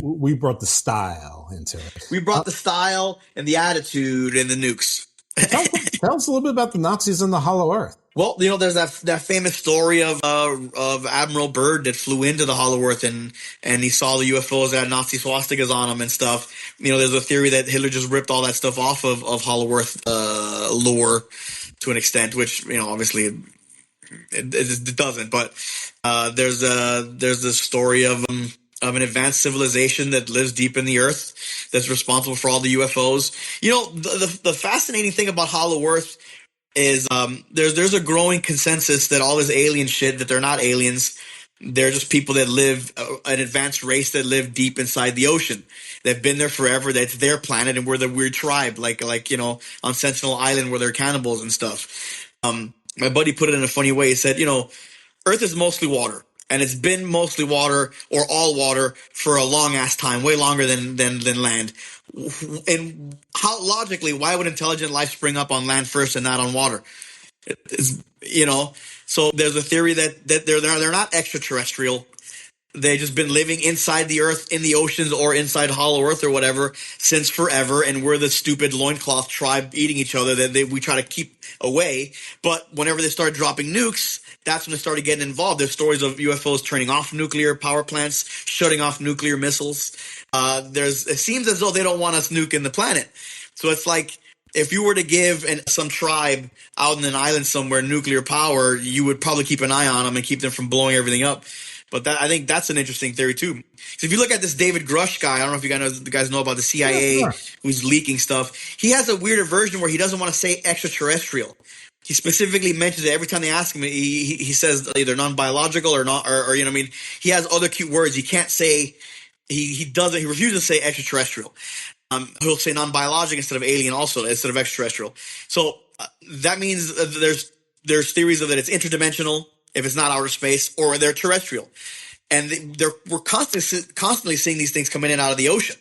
[SPEAKER 4] we brought the style into it.
[SPEAKER 6] We brought the style and the attitude and the nukes.
[SPEAKER 4] Tell us a little bit about the Nazis in the Hollow Earth.
[SPEAKER 6] Well, there's that famous story of Admiral Byrd that flew into the Hollow Earth and he saw the UFOs that had Nazi swastikas on them and stuff. There's a theory that Hitler just ripped all that stuff off of Hollow Earth lore to an extent, which obviously it doesn't. But there's this story of an advanced civilization that lives deep in the earth that's responsible for all the UFOs. The fascinating thing about Hollow Earth is there's a growing consensus that all this alien shit, that they're not aliens. They're just people that live, an advanced race that live deep inside the ocean. They've been there forever. That's their planet, and we're the weird tribe, like on Sentinel Island where they're cannibals and stuff. My buddy put it in a funny way. He said, Earth is mostly water, and it's been mostly water or all water for a long ass time, way longer than land. And how logically, why would intelligent life spring up on land first and not on water? So there's a theory that they're not extraterrestrial. They've just been living inside the earth, in the oceans, or inside Hollow Earth or whatever since forever, and we're the stupid loincloth tribe eating each other that we try to keep away. But whenever they started dropping nukes, that's when they started getting involved. There's stories of UFOs turning off nuclear power plants, shutting off nuclear missiles. It seems as though they don't want us nuking the planet. So it's like, if you were to give some tribe out in an island somewhere nuclear power, you would probably keep an eye on them and keep them from blowing everything up. But I think that's an interesting theory too. So if you look at this David Grush guy, I don't know if you guys know about the CIA who's leaking stuff. He has a weirder version where he doesn't want to say extraterrestrial. He specifically mentions it every time they ask him. He says either non-biological or not, or you know what I mean. He has other cute words. He can't say. He refuses to say extraterrestrial. He'll say non-biologic instead of alien, also instead of extraterrestrial. So that means there's theories of that it's interdimensional if it's not outer space, or they're terrestrial, and we're constantly seeing these things come in and out of the ocean.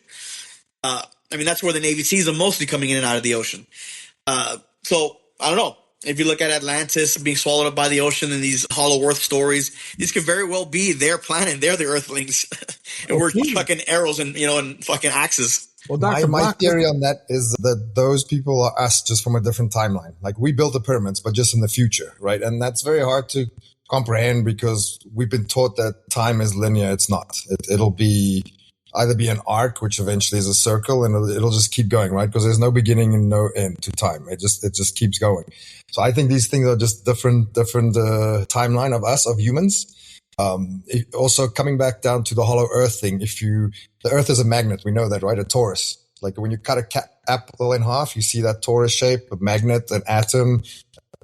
[SPEAKER 6] That's where the Navy sees them mostly coming in and out of the ocean. So I don't know. If you look at Atlantis being swallowed up by the ocean and these Hollow Earth stories, these could very well be their planet. They're the Earthlings, and we're chucking arrows and fucking axes.
[SPEAKER 4] Well, Dr.
[SPEAKER 5] My theory on that is that those people are us just from a different timeline. Like, we built the pyramids, but just in the future, right? And that's very hard to comprehend because we've been taught that time is linear. It's not. It'll either be an arc, which eventually is a circle, and it'll just keep going, right? Because there's no beginning and no end to time. It just keeps going. So I think these things are just different timeline of us, of humans. Also, coming back down to the Hollow Earth thing, the Earth is a magnet. We know that, right? A torus. Like when you cut a apple in half, you see that torus shape, a magnet, an atom,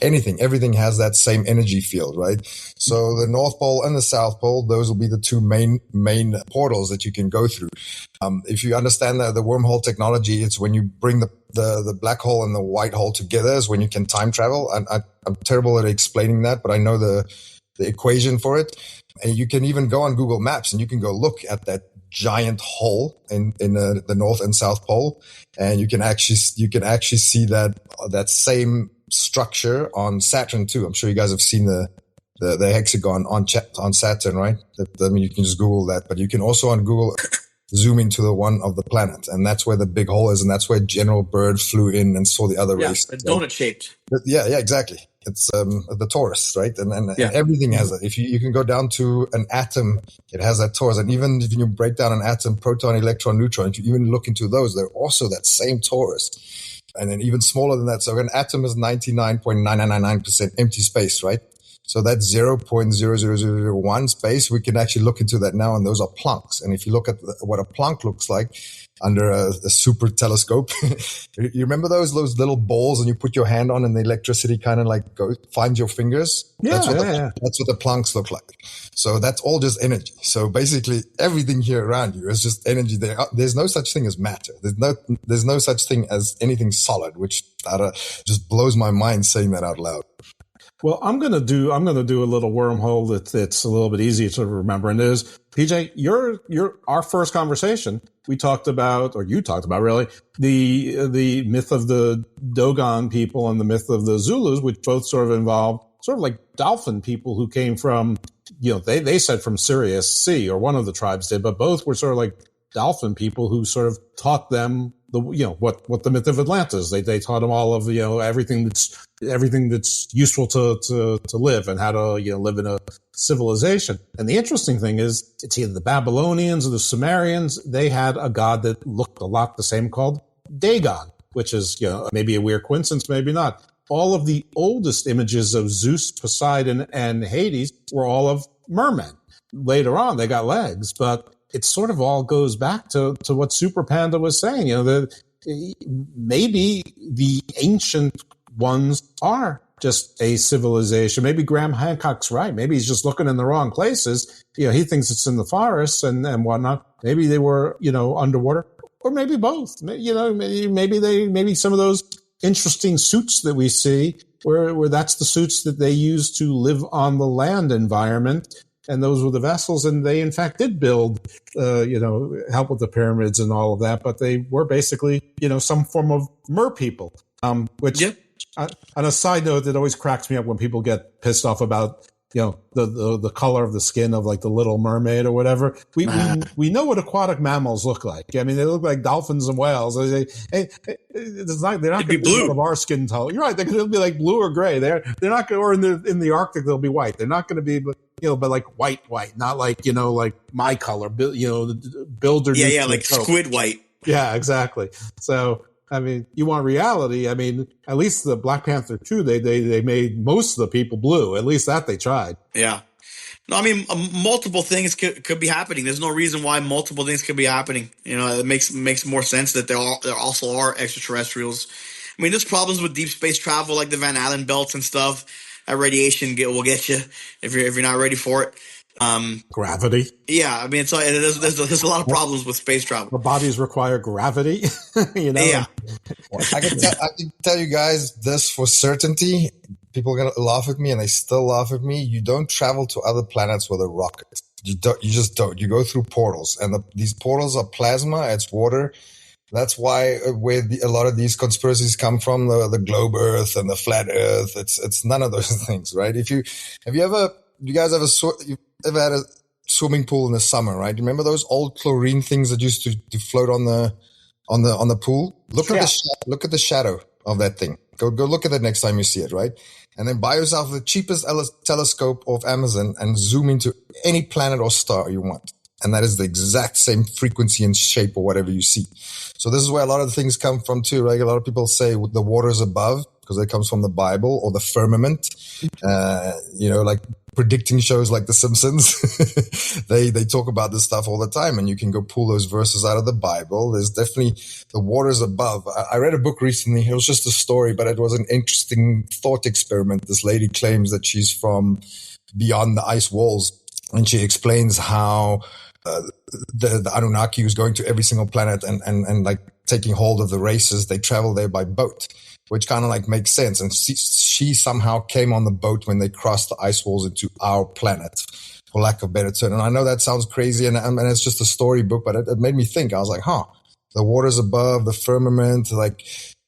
[SPEAKER 5] everything has that same energy field, right? So the North Pole and the South Pole, those will be the two main portals that you can go through. If you understand the wormhole technology, it's when you bring the black hole and the white hole together is when you can time travel. And I'm terrible at explaining that, but I know the equation for it. And you can even go on Google Maps and you can go look at that giant hole in the North and South Pole, and you can actually see that same structure on Saturn too. I'm sure you guys have seen the hexagon on Saturn, right? You can just Google that, but you can also on Google zoom into the one of the planet, and that's where the big hole is, and that's where General Byrd flew in and saw the other race.
[SPEAKER 6] It's donut shaped.
[SPEAKER 5] Yeah, exactly. It's the torus, right? And everything has it. If you can go down to an atom, it has that torus. And even if you break down an atom, proton, electron, neutron, if you even look into those, they're also that same torus. And then even smaller than that. So an atom is 99.9999% empty space, right? So that's 0.00001 space. We can actually look into that now, and those are Plancks. And if you look at what a Planck looks like under a super telescope, you remember those little balls, and you put your hand on, and the electricity kind of like finds your fingers? That's what the Plancks look like. So that's all just energy. So basically, everything here around you is just energy. There's no such thing as matter. There's no such thing as anything solid, which just blows my mind saying that out loud.
[SPEAKER 4] Well, I'm gonna do a little wormhole that's a little bit easier to remember, and it is, PJ, our first conversation, you talked about really the myth of the Dogon people and the myth of the Zulus, which both sort of involve sort of like dolphin people who came from, they said from Sirius C, or one of the tribes did, but both were sort of like dolphin people who sort of taught them what the myth of Atlantis. They taught them all of everything that's useful to live, and how to live in a civilization. And the interesting thing is, it's either the Babylonians or the Sumerians. They had a god that looked a lot the same, called Dagon, which is maybe a weird coincidence, maybe not. All of the oldest images of Zeus, Poseidon, and Hades were all of mermen. Later on, they got legs, but it sort of all goes back to what Super Panda was saying. Maybe the ancient ones are just a civilization. Maybe Graham Hancock's right. Maybe he's just looking in the wrong places. He thinks it's in the forests and whatnot. Maybe they were, underwater, or maybe both. Maybe some of those interesting suits that we see, where that's the suits that they use to live on the land environment. And those were the vessels, and they in fact did build, help with the pyramids and all of that. But they were basically, some form of mer people. Which, on a side note, it always cracks me up when people get pissed off about, the color of the skin of like the Little Mermaid or whatever. We know what aquatic mammals look like. I mean, they look like dolphins and whales. They're not going to be blue of our skin color. You're right. They could be like blue or gray. They're not going, or in the Arctic they'll be white. They're not going to be, but like white, not like like my color. Builder.
[SPEAKER 6] Yeah, like squid white.
[SPEAKER 4] Yeah, exactly. So, I mean, you want reality. I mean, at least the Black Panther 2, they made most of the people blue. At least that they tried.
[SPEAKER 6] Yeah. No, I mean, multiple things could be happening. There's no reason why multiple things could be happening. It makes more sense that there also are extraterrestrials. I mean, there's problems with deep space travel, like the Van Allen belts and stuff. That radiation will get you if you're not ready for it.
[SPEAKER 4] Gravity.
[SPEAKER 6] Yeah, I mean, there's a lot of problems with space travel.
[SPEAKER 4] Our bodies require gravity.
[SPEAKER 6] Yeah.
[SPEAKER 5] I can tell you guys this for certainty. People are gonna laugh at me, and they still laugh at me. You don't travel to other planets with a rocket. You just don't. You go through portals, and these portals are plasma. It's water. That's why where a lot of these conspiracies come from, the globe Earth and the flat Earth. It's none of those things, right? You guys ever had a swimming pool in the summer, right? Remember those old chlorine things that used to float on the pool? Look at the shadow of that thing. Go look at it next time you see it, right? And then buy yourself the cheapest telescope of Amazon and zoom into any planet or star you want. And that is the exact same frequency and shape or whatever you see. So this is where a lot of the things come from too, right? A lot of people say the waters above, because it comes from the Bible, or the firmament, like predicting shows like The Simpsons. they talk about this stuff all the time, and you can go pull those verses out of the Bible. There's definitely the waters above. I read a book recently. It was just a story, but it was an interesting thought experiment. This lady claims that she's from beyond the ice walls, and she explains how the Anunnaki was going to every single planet and like taking hold of the races. They travel there by boat, which kind of like makes sense. And she somehow came on the boat when they crossed the ice walls into our planet, for lack of a better term. And I know that sounds crazy, and it's just a storybook, but it made me think. I was like, the waters above, the firmament,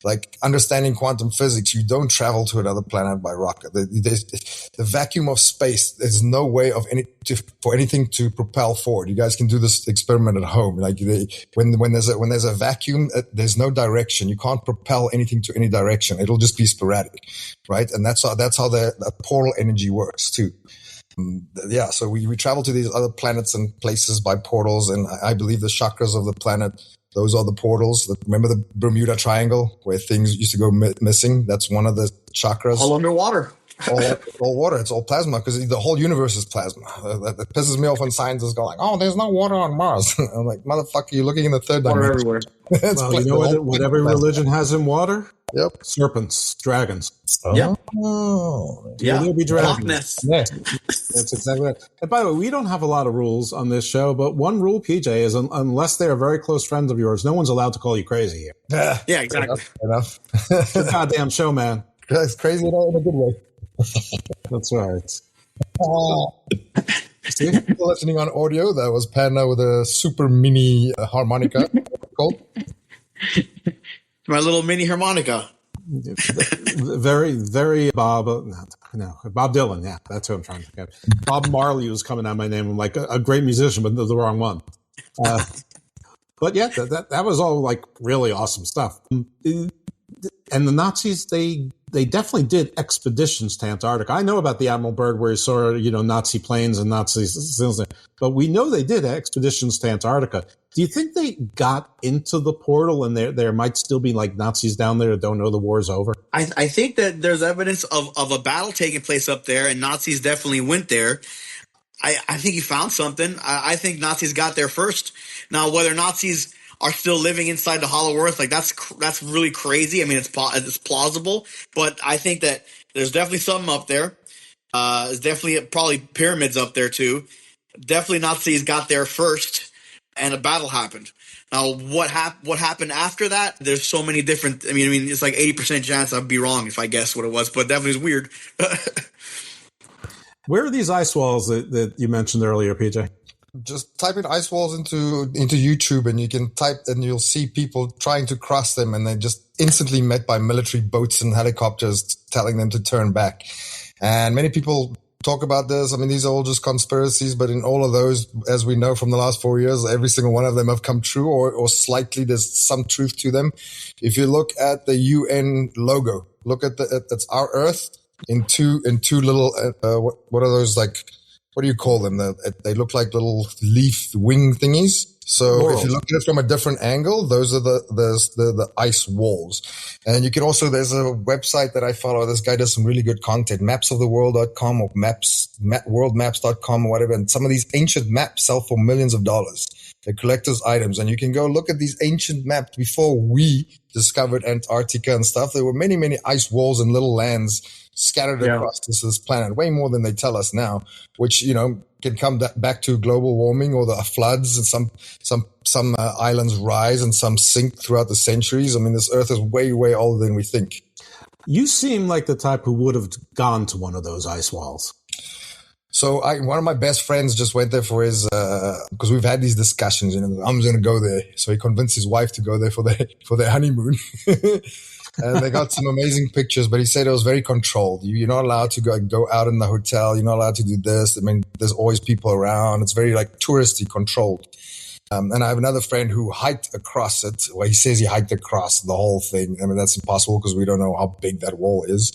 [SPEAKER 5] like understanding quantum physics, you don't travel to another planet by rocket. The vacuum of space, there's no way for anything to propel forward. You guys can do this experiment at home. Like when there's a vacuum, there's no direction. You can't propel anything to any direction. It'll just be sporadic, right? And that's how the portal energy works too. So we travel to these other planets and places by portals, and I believe the chakras of the planet, those are the portals. Remember the Bermuda Triangle where things used to go missing? That's one of the chakras.
[SPEAKER 6] All underwater.
[SPEAKER 5] all water. It's all plasma because the whole universe is plasma. That pisses me off when scientists go like, "Oh, there's no water on Mars." I'm like, "Motherfucker, you're looking in the third
[SPEAKER 6] Water
[SPEAKER 5] dimension."
[SPEAKER 6] everywhere.
[SPEAKER 4] Well, you know what every religion has in water?
[SPEAKER 5] Yep.
[SPEAKER 4] Serpents, dragons.
[SPEAKER 6] Yeah.
[SPEAKER 5] Oh,
[SPEAKER 6] Yeah.
[SPEAKER 4] There'll be
[SPEAKER 6] Loch
[SPEAKER 4] dragons.
[SPEAKER 6] Ness.
[SPEAKER 5] yeah.
[SPEAKER 4] That's exactly right. And by the way, we don't have a lot of rules on this show, but one rule, PJ, is unless they are very close friends of yours, no one's allowed to call you crazy here.
[SPEAKER 6] Yeah, exactly.
[SPEAKER 5] Enough.
[SPEAKER 4] Good goddamn show, man.
[SPEAKER 5] It's crazy in a good way.
[SPEAKER 4] That's right.
[SPEAKER 5] See, people listening on audio, that was Panda with a super mini harmonica. Called.
[SPEAKER 6] My little mini harmonica.
[SPEAKER 4] Very, very Bob. No, Bob Dylan. Yeah, that's who I'm trying to think of. Bob Marley was coming out my name. I'm like a great musician, but the wrong one. But yeah, that was all like really awesome stuff. And the Nazis, they definitely did expeditions to Antarctica. I know about the Admiral Byrd where he saw, Nazi planes and Nazis, but we know they did expeditions to Antarctica. Do you think they got into the portal and there might still be like Nazis down there that don't know the war's over?
[SPEAKER 6] I think that there's evidence of a battle taking place up there, and Nazis definitely went there. I think you found something. I think Nazis got there first. Now, whether Nazis are still living inside the Hollow Earth, like that's really crazy. I mean, it's plausible, but I think that there's definitely something up there. There's definitely probably pyramids up there too. Definitely Nazis got there first, and a battle happened. Now, what happened after that? There's so many different. I mean, it's like 80% chance I'd be wrong if I guess what it was, but definitely is weird.
[SPEAKER 4] Where are these ice walls that you mentioned earlier, PJ?
[SPEAKER 5] Just type in ice walls into YouTube, and you can type, and you'll see people trying to cross them, and they're just instantly met by military boats and helicopters telling them to turn back. And many people talk about this. I mean, these are all just conspiracies, but in all of those, as we know from the last 4 years, every single one of them have come true, or slightly there's some truth to them. If you look at the UN logo, look at it's our Earth in two little what are those, like, what do you call them? They look like little leaf wing thingies. So
[SPEAKER 4] World.
[SPEAKER 5] If you look at it from a different angle, those are the ice walls. And you can also, there's a website that I follow. This guy does some really good content, mapsoftheworld.com or worldmaps.com or whatever. And some of these ancient maps sell for millions of dollars. They're collector's items. And you can go look at these ancient maps before we discovered Antarctica and stuff. There were many, many ice walls and little lands scattered across this planet, way more than they tell us now, which, can come back to global warming or the floods, and some islands rise and some sink throughout the centuries. I mean, this Earth is way, way older than we think.
[SPEAKER 4] You seem like the type who would have gone to one of those ice walls.
[SPEAKER 5] So one of my best friends just went there for his, because we've had these discussions, I'm going to go there. So he convinced his wife to go there for their honeymoon. And they got some amazing pictures, but he said it was very controlled. You're not allowed to go out in the hotel. You're not allowed to do this. I mean, there's always people around. It's very like touristy controlled. And I have another friend who hiked across it. Well, he says he hiked across the whole thing. I mean, that's impossible because we don't know how big that wall is.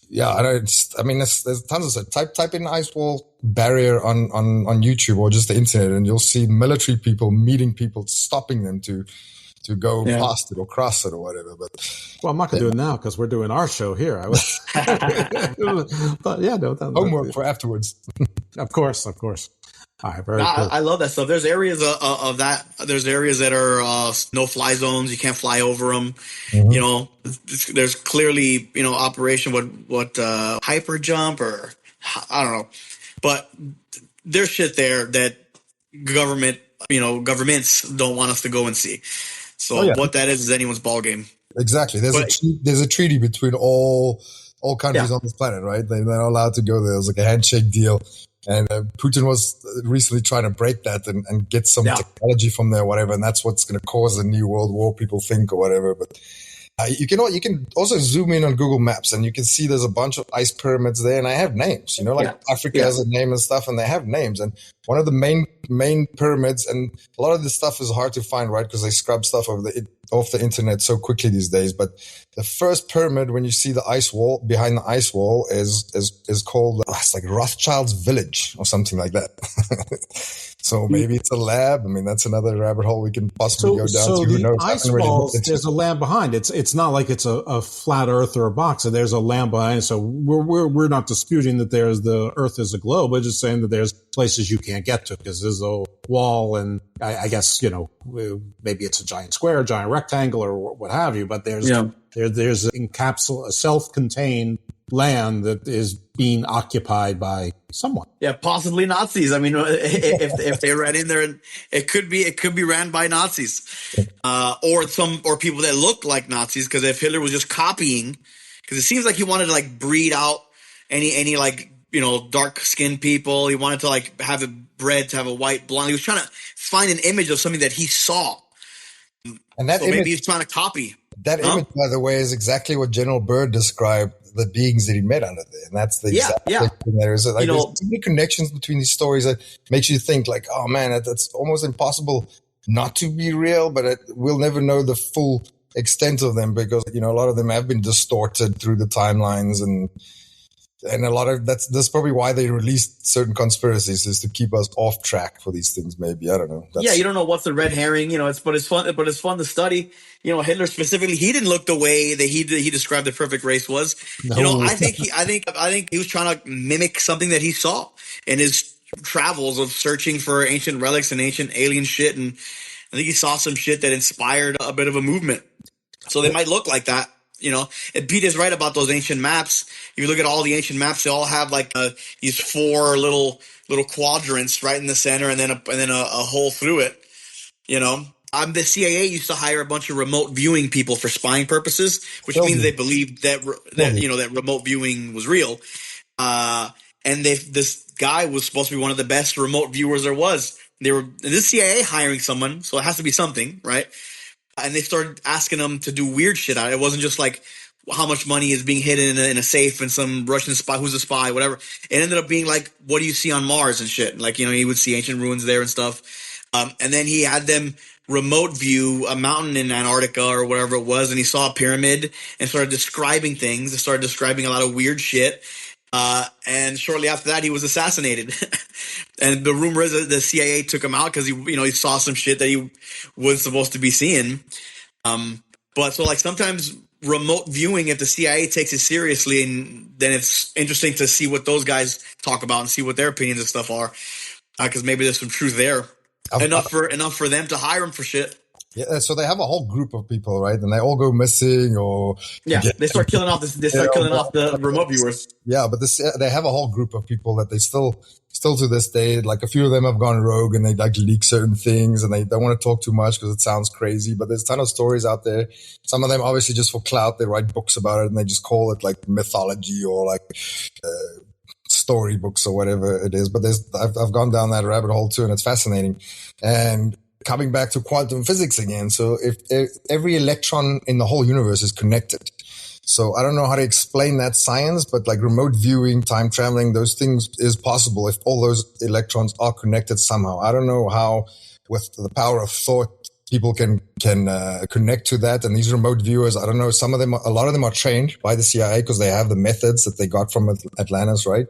[SPEAKER 5] There's tons of stuff. Type in ice wall barrier on YouTube or just the internet, and you'll see military people meeting people, stopping them to go past it or cross it or whatever. But
[SPEAKER 4] I'm not going to do it now because we're doing our show here. But yeah,
[SPEAKER 5] homework for afterwards.
[SPEAKER 4] Of course. All right, very cool.
[SPEAKER 6] I love that stuff. There's areas of that. There's areas that are no-fly zones. You can't fly over them. Mm-hmm. There's clearly operation what hyper jump or I don't know, but there's shit there that governments don't want us to go and see. So what that is anyone's ballgame.
[SPEAKER 5] Exactly. There's a treaty between all countries on this planet, right? They're not allowed to go there. It was like a handshake deal. And Putin was recently trying to break that and get some technology from there, whatever. And that's what's going to cause a new world war, people think, or whatever. But you can also zoom in on Google Maps, and you can see there's a bunch of ice pyramids there, and I have names. Africa has a name and stuff, and they have names. And one of the main pyramids, and a lot of this stuff is hard to find, right? Because they scrub stuff off the internet so quickly these days. But the first pyramid, when you see the ice wall, behind the ice wall, is called it's like Rothschild's Village or something like that. So maybe it's a lab. I mean, that's another rabbit hole we can possibly go down
[SPEAKER 4] so
[SPEAKER 5] to. Who
[SPEAKER 4] the
[SPEAKER 5] knows?
[SPEAKER 4] ice balls, there's a lab behind. It's not like it's a flat Earth or a box. So there's a lab behind. So we're not disputing that the Earth is a globe. We're just saying that there's places you can't get to because there's a wall, and I guess maybe it's a giant square, a giant rectangle, or what have you. But there's a self-contained land that is being occupied by someone.
[SPEAKER 6] Yeah, possibly Nazis. I mean, if they ran in there, and it could be ran by Nazis, or people that look like Nazis. Because if Hitler was just copying, because it seems like he wanted to like breed out any like dark skinned people. He wanted to like have it bred to have a white blonde. He was trying to find an image of something that he saw,
[SPEAKER 5] and that
[SPEAKER 6] maybe he's trying to copy.
[SPEAKER 5] That image, by the way, is exactly what General Byrd described the beings that he met under there, and that's the exact thing there is. Like, there's too many connections between these stories that makes you think, like, oh man, that's almost impossible not to be real. But we'll never know the full extent of them because a lot of them have been distorted through the timelines, and a lot of that's probably why they released certain conspiracies, is to keep us off track for these things. Maybe, I don't know.
[SPEAKER 6] You don't know what's the red herring. It's fun to study. Hitler specifically, he didn't look the way that he described the perfect race was.
[SPEAKER 4] No.
[SPEAKER 6] I think he was trying to mimic something that he saw in his travels of searching for ancient relics and ancient alien shit, and I think he saw some shit that inspired a bit of a movement. So they might look like that. And Pete is right about those ancient maps. If you look at all the ancient maps, they all have like these four little quadrants right in the center, and then a hole through it. The CIA used to hire a bunch of remote viewing people for spying purposes, which means they believed that remote viewing was real. And this guy was supposed to be one of the best remote viewers there was. The CIA hiring someone, so it has to be something, right? And they started asking him to do weird shit out. It wasn't just like how much money is being hidden in a safe and some Russian spy, who's a spy, whatever. It ended up being like, what do you see on Mars and shit? Like, he would see ancient ruins there and stuff. And then he had them remote view a mountain in Antarctica or whatever it was, and he saw a pyramid and started describing things. He started describing a lot of weird shit. And shortly after that, he was assassinated. And the rumor is that the CIA took him out because he saw some shit that he wasn't supposed to be seeing. But so like sometimes remote viewing, if the CIA takes it seriously, and then it's interesting to see what those guys talk about and see what their opinions and stuff are, because maybe there's some truth there. Enough for them to hire him for shit.
[SPEAKER 5] Yeah, so they have a whole group of people, right? And they all go missing, or
[SPEAKER 6] they start killing off the remote viewers.
[SPEAKER 5] Yeah, but they have a whole group of people that they still to this day, like a few of them have gone rogue and they like leak certain things, and they don't want to talk too much because it sounds crazy. But there's a ton of stories out there. Some of them obviously just for clout. They write books about it and they just call it like mythology or like storybooks or whatever it is. But I've gone down that rabbit hole too, and it's fascinating. And coming back to quantum physics again. So if every electron in the whole universe is connected. So I don't know how to explain that science, but like remote viewing, time traveling, those things is possible if all those electrons are connected somehow. I don't know how, with the power of thought, people can connect to that. And these remote viewers, I don't know, a lot of them are trained by the CIA because they have the methods that they got from Atlantis, right?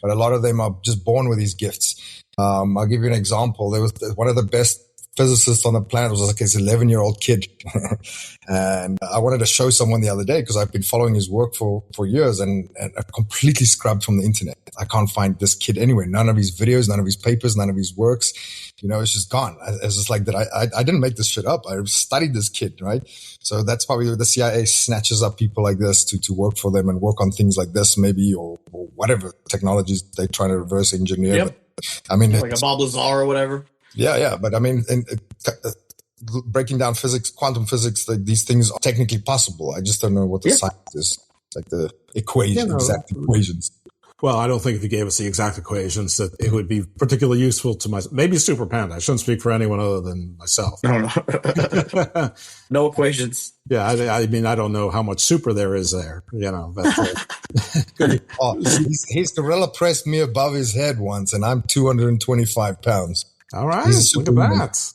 [SPEAKER 5] But a lot of them are just born with these gifts. I'll give you an example. There was one of the best physicist on the planet was like this 11-year-old kid. And I wanted to show someone the other day because I've been following his work for years and completely scrubbed from the internet. I can't find this kid anywhere. None of his videos, none of his papers, none of his works. It's just gone. It's just like that. I didn't make this shit up. I studied this kid, right? So that's probably the CIA snatches up people like this to work for them and work on things like this maybe, or whatever technologies they try to reverse engineer.
[SPEAKER 6] Yep.
[SPEAKER 5] But, I mean,
[SPEAKER 6] like a Bob Lazar or whatever.
[SPEAKER 5] Yeah. But I mean, breaking down physics, quantum physics, like these things are technically possible. I just don't know what the science is, like the exact equations.
[SPEAKER 4] Well, I don't think if you gave us the exact equations that it would be particularly useful to myself. Maybe Super Panda. I shouldn't speak for anyone other than myself.
[SPEAKER 6] No, no equations.
[SPEAKER 4] Yeah, I mean, I don't know how much super there is there.
[SPEAKER 5] His gorilla pressed me above his head once, and I'm 225 pounds.
[SPEAKER 4] All right, look at that.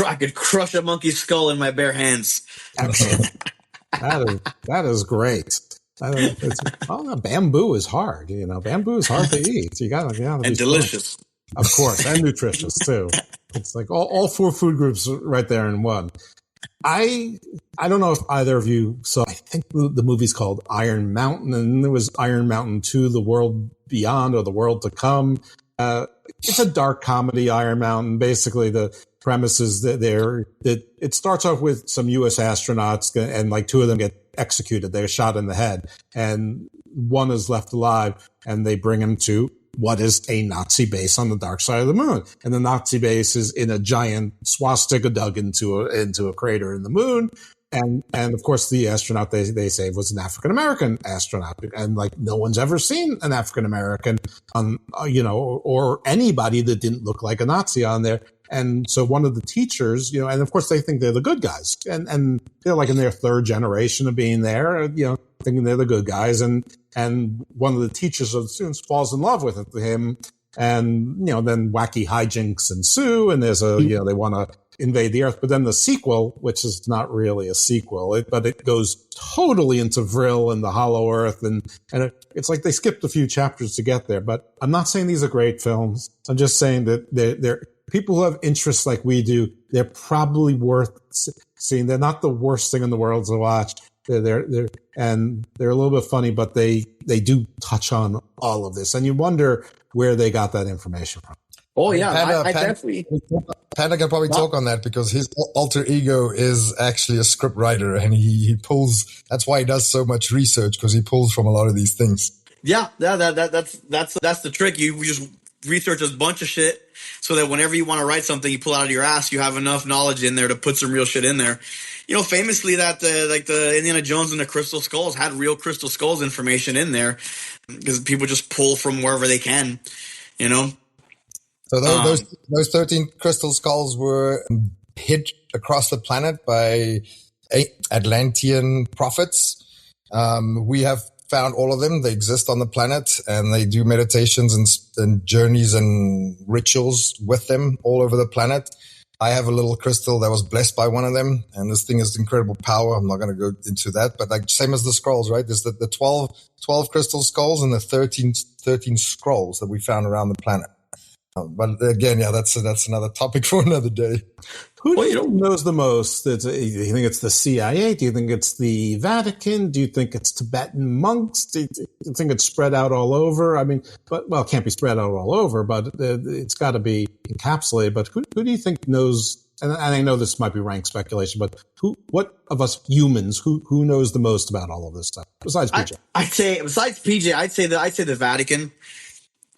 [SPEAKER 6] I could crush a monkey's skull in my bare hands.
[SPEAKER 4] That is great. Bamboo is hard. Bamboo is hard to eat. You gotta
[SPEAKER 6] and delicious.
[SPEAKER 4] Of course, and nutritious too. It's like all four food groups right there in one. I don't know if either of you saw, I think the movie's called Iron Mountain, and there was Iron Mountain 2, The World Beyond or The World to Come. It's a dark comedy, Iron Mountain. Basically, the premise is that it starts off with some U.S. astronauts, and like two of them get executed. They're shot in the head, and one is left alive, and they bring him to what is a Nazi base on the dark side of the moon. And the Nazi base is in a giant swastika dug into a crater in the moon. And of course, the astronaut they saved was an African-American astronaut. And like, no one's ever seen an African-American on, or anybody that didn't look like a Nazi on there. And so one of the teachers, and of course they think they're the good guys, and they're like in their third generation of being there, thinking they're the good guys. And one of the teachers of the students falls in love with him. And, then wacky hijinks ensue, and there's they want to invade the Earth. But then the sequel, which is not really a sequel, but it goes totally into Vril and the Hollow Earth. And it's like they skipped a few chapters to get there. But I'm not saying these are great films. I'm just saying that they're people who have interests like we do. They're probably worth seeing. They're not the worst thing in the world to watch. They're a little bit funny, but they do touch on all of this. And you wonder where they got that information from.
[SPEAKER 6] Oh yeah,
[SPEAKER 5] Panda,
[SPEAKER 6] I definitely.
[SPEAKER 5] Panda can probably talk on that because his alter ego is actually a script writer, and he pulls. That's why he does so much research, because he pulls from a lot of these things.
[SPEAKER 6] Yeah, that's the trick. You just research a bunch of shit so that whenever you want to write something, you pull out of your ass, you have enough knowledge in there to put some real shit in there. Famously that the Indiana Jones and the Crystal Skulls had real Crystal Skulls information in there because people just pull from wherever they can,
[SPEAKER 5] So those 13 crystal skulls were hid across the planet by Atlantean prophets. We have found all of them. They exist on the planet, and they do meditations and journeys and rituals with them all over the planet. I have a little crystal that was blessed by one of them, and this thing has incredible power. I'm not going to go into that, but like same as the scrolls, right? There's the 12 crystal skulls and the 13 scrolls that we found around the planet. But again, yeah, that's another topic for another day.
[SPEAKER 4] Who do you think knows the most? Do you think it's the CIA? Do you think it's the Vatican? Do you think it's Tibetan monks? Do you think it's spread out all over? I mean, it can't be spread out all over, but it's got to be encapsulated. But who do you think knows? And I know this might be rank speculation, but what of us humans, who knows the most about all of this stuff besides PJ?
[SPEAKER 6] I'd say the Vatican.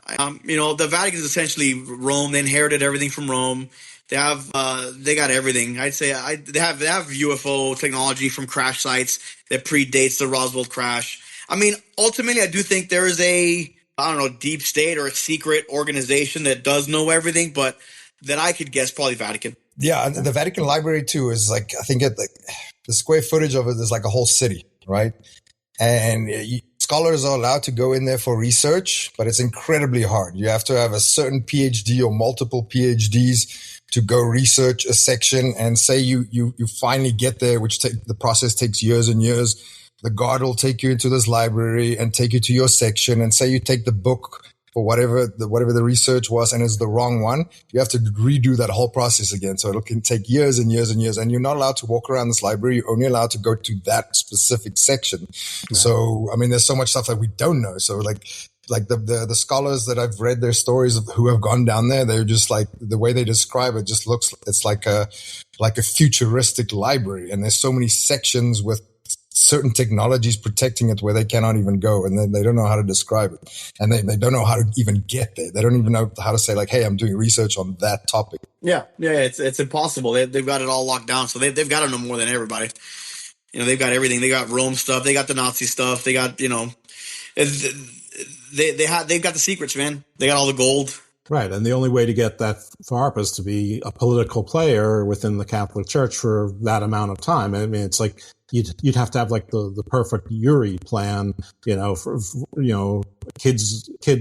[SPEAKER 6] The Vatican is essentially Rome. They inherited everything from Rome. They got everything. I'd say they have UFO technology from crash sites that predates the Roswell crash. I mean, ultimately, I do think there is a deep state or a secret organization that does know everything, but that I could guess probably Vatican.
[SPEAKER 5] Yeah, and the Vatican Library too is like, I think the square footage of it is like a whole city, right? And scholars are allowed to go in there for research, but it's incredibly hard. You have to have a certain PhD or multiple PhDs to go research a section. And say you finally get there, which the process takes years and years. The guard will take you into this library and take you to your section. And say you take the book for whatever the research was, and it's the wrong one, you have to redo that whole process again. So it can take years and years and years, and you're not allowed to walk around this library. You're only allowed to go to that specific section. Yeah. So, I mean, there's so much stuff that we don't know. So like the scholars that I've read their stories of who have gone down there, they're just like, the way they describe it just looks, it's like a futuristic library. And there's so many sections with certain technologies protecting it where they cannot even go, and then they don't know how to describe it, and they don't know how to even get there. They don't even know how to say like, hey, I'm doing research on that topic.
[SPEAKER 6] Yeah, it's impossible. They've got it all locked down, so they've got to know more than everybody. They've got everything. They got Rome stuff. They got the Nazi stuff. They got they've got the secrets, man. They got all the gold.
[SPEAKER 4] Right, and the only way to get that far up is to be a political player within the Catholic Church for that amount of time. I mean, it's like you'd have to have like the perfect Yuri plan, for kid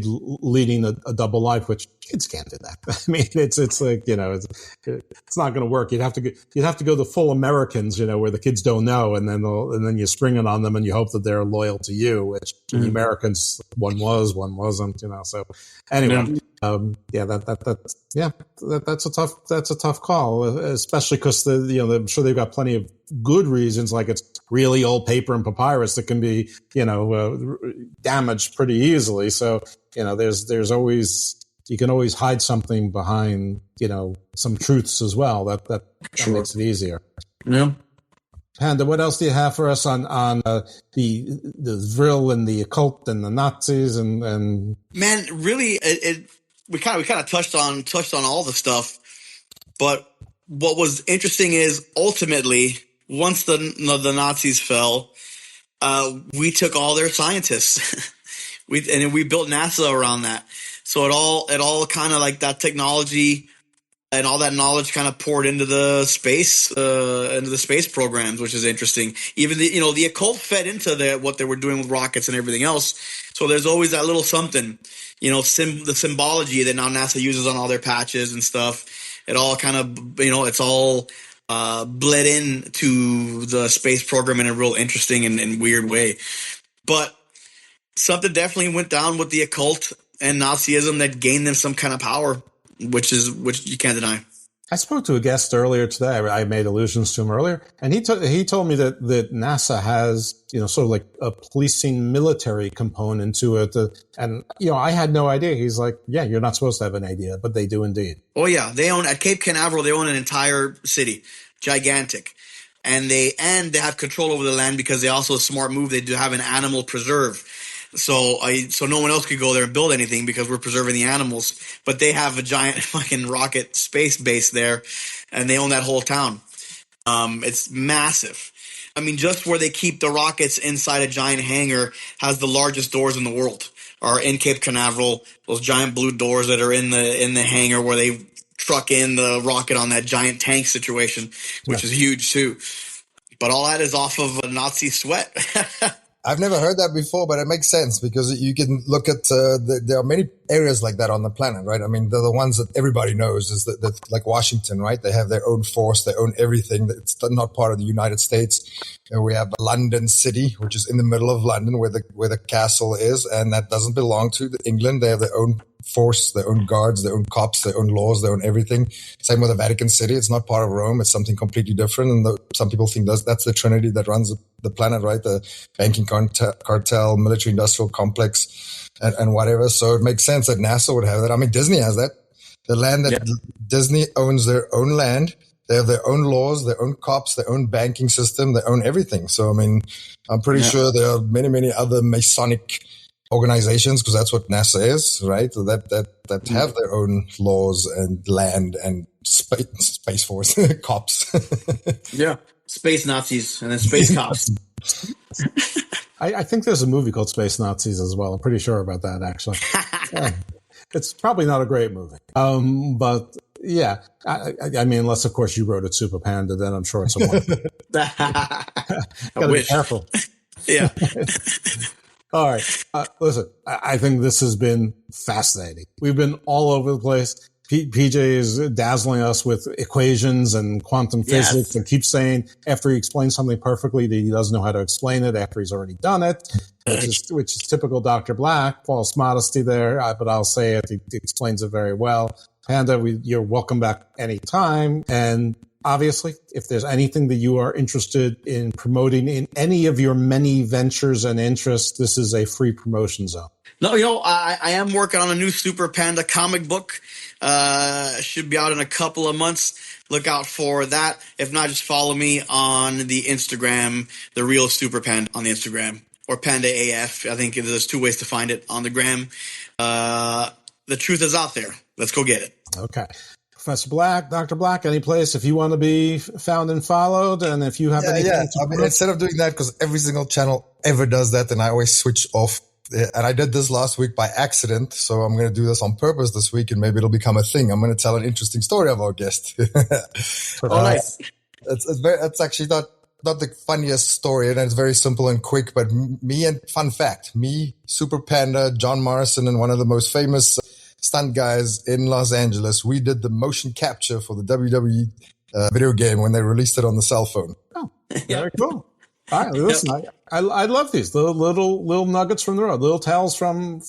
[SPEAKER 4] leading a double life, which kids can't do that. I mean, it's like, it's not going to work. You'd have to go the full Americans, where the kids don't know, and then you spring it on them and you hope that they're loyal to you, which the Americans, one was, one wasn't, so anyway. That's a tough call, especially because I'm sure they've got plenty of good reasons, like it's really old paper and papyrus that can be, damaged pretty easily. So, there's always, you can always hide something behind, some truths as well. That makes it easier.
[SPEAKER 6] Yeah.
[SPEAKER 4] Panda, what else do you have for us on the Vril and the occult and the Nazis and
[SPEAKER 6] man, really, we kind of touched on all the stuff, but what was interesting is ultimately once the Nazis fell, we took all their scientists, we built NASA around that. So it all kind of like that technology and all that knowledge kind of poured into the space programs, which is interesting. Even the occult fed into what they were doing with rockets and everything else. So there's always that little something, the symbology that now NASA uses on all their patches and stuff. It all kind of, it's all bled into the space program in a real interesting and weird way. But something definitely went down with the occult and Nazism that gained them some kind of power, which you can't deny.
[SPEAKER 4] I spoke to a guest earlier today. I made allusions to him earlier, and he told me that NASA has, sort of like a policing military component to it. And, I had no idea. He's like, yeah, you're not supposed to have an idea, but they do indeed.
[SPEAKER 6] Oh yeah. They own at Cape Canaveral. They own an entire city, gigantic. And they have control over the land because they also, a smart move, they do have an animal preserve. So no one else could go there and build anything because we're preserving the animals. But they have a giant fucking rocket space base there, and they own that whole town. It's massive. I mean, just where they keep the rockets inside a giant hangar has the largest doors in the world. Are in Cape Canaveral, those giant blue doors that are in the hangar where they truck in the rocket on that giant tank situation, which is huge too. But all that is off of a Nazi sweat.
[SPEAKER 5] I've never heard that before, but it makes sense because you can look at, there are many areas like that on the planet, right? I mean, they're the ones that everybody knows is that like Washington, right? They have their own force, they own everything. It's not part of the United States. And we have London City, which is in the middle of London where the castle is. And that doesn't belong to England. They have their own force, their own guards, their own cops, their own laws, their own everything. Same with the Vatican City. It's not part of Rome. It's something completely different. And some people think that's the trinity that runs the planet, right? The banking cartel, military industrial complex, and whatever. So it makes sense that NASA would have that. I mean, Disney has that. The land that Disney owns their own land. They have their own laws, their own cops, their own banking system, their own everything. So, I mean, I'm pretty sure there are many, many other Masonic organizations, because that's what NASA is, right? That have their own laws and land and space force cops.
[SPEAKER 6] Yeah. Space Nazis and then space cops.
[SPEAKER 4] I think there's a movie called Space Nazis as well. I'm pretty sure about that, actually. Yeah. It's probably not a great movie. But yeah, I mean, unless of course you wrote it, Super Panda, then I'm sure it's a one. Gotta be careful.
[SPEAKER 6] Yeah.
[SPEAKER 4] All right. Listen, I think this has been fascinating. We've been all over the place. PJ is dazzling us with equations and quantum physics and keeps saying after he explains something perfectly that he doesn't know how to explain it after he's already done it, which is typical Dr. Black. False modesty there, but I'll say it. He explains it very well. Panda, you're welcome back anytime. And obviously, if there's anything that you are interested in promoting in any of your many ventures and interests, this is a free promotion zone.
[SPEAKER 6] No, I am working on a new Super Panda comic book. Should be out in a couple of months. Look out for that. If not, just follow me on the Instagram, the real Super Panda on the Instagram, or Panda AF. I think there's two ways to find it on the gram. The truth is out there. Let's go get it.
[SPEAKER 4] Okay. Professor Black, Dr. Black, any place if you want to be found and followed, and if you have anything to
[SPEAKER 5] I mean, instead of doing that, because every single channel ever does that, and I always switch off. And I did this last week by accident, so I'm going to do this on purpose this week, and maybe it'll become a thing. I'm going to tell an interesting story of our guest.
[SPEAKER 6] Nice.
[SPEAKER 5] It's actually not not the funniest story, and it's very simple and quick, but fun fact, Super Panda, John Morrison, and one of the most famous stunt guys in Los Angeles, we did the motion capture for the WWE video game when they released it on the cell phone.
[SPEAKER 4] Oh, very cool. All right, listen, I love these little nuggets from the road, little tales from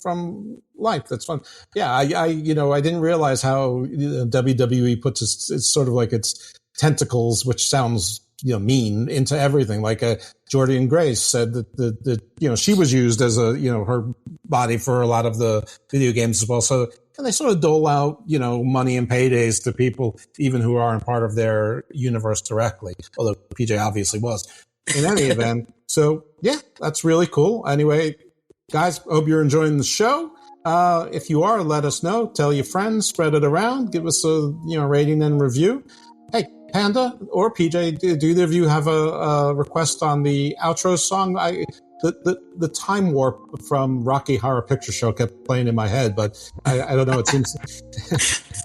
[SPEAKER 4] life. That's fun. Yeah, I didn't realize how WWE puts it's sort of like its tentacles, which sounds mean, into everything. Like Jordan Grace said that she was used as her body for a lot of the video games as well. So, and they sort of dole out money and paydays to people even who aren't part of their universe directly. Although PJ obviously was. In any event, so yeah, that's really cool. Anyway, guys, hope you're enjoying the show. If you are, let us know. Tell your friends, spread it around. Give us a rating and review. Hey, Panda or PJ, do either of you have a request on the outro song? The time warp from Rocky Horror Picture Show kept playing in my head, but I don't know. It seems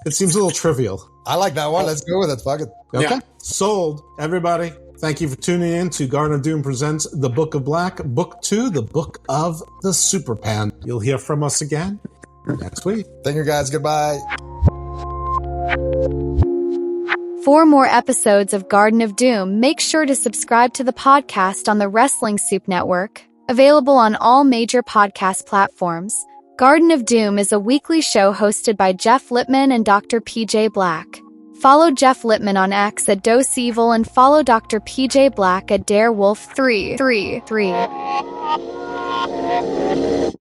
[SPEAKER 4] it seems a little trivial.
[SPEAKER 5] I like that one. Let's go with it. Fuck it.
[SPEAKER 4] Okay,
[SPEAKER 6] Yeah.
[SPEAKER 4] Sold. Everybody, thank you for tuning in to Garden of Doom Presents The Book of Black, Book 2, The Book of the Super Pan. You'll hear from us again next week.
[SPEAKER 5] Thank you, guys. Goodbye.
[SPEAKER 7] For more episodes of Garden of Doom, make sure to subscribe to the podcast on the Wrestling Soup Network, available on all major podcast platforms. Garden of Doom is a weekly show hosted by Jeff Lippman and Dr. PJ Black. Follow Jeff Lippman on X at Dose Evil and follow Dr. PJ Black at DareWolf333.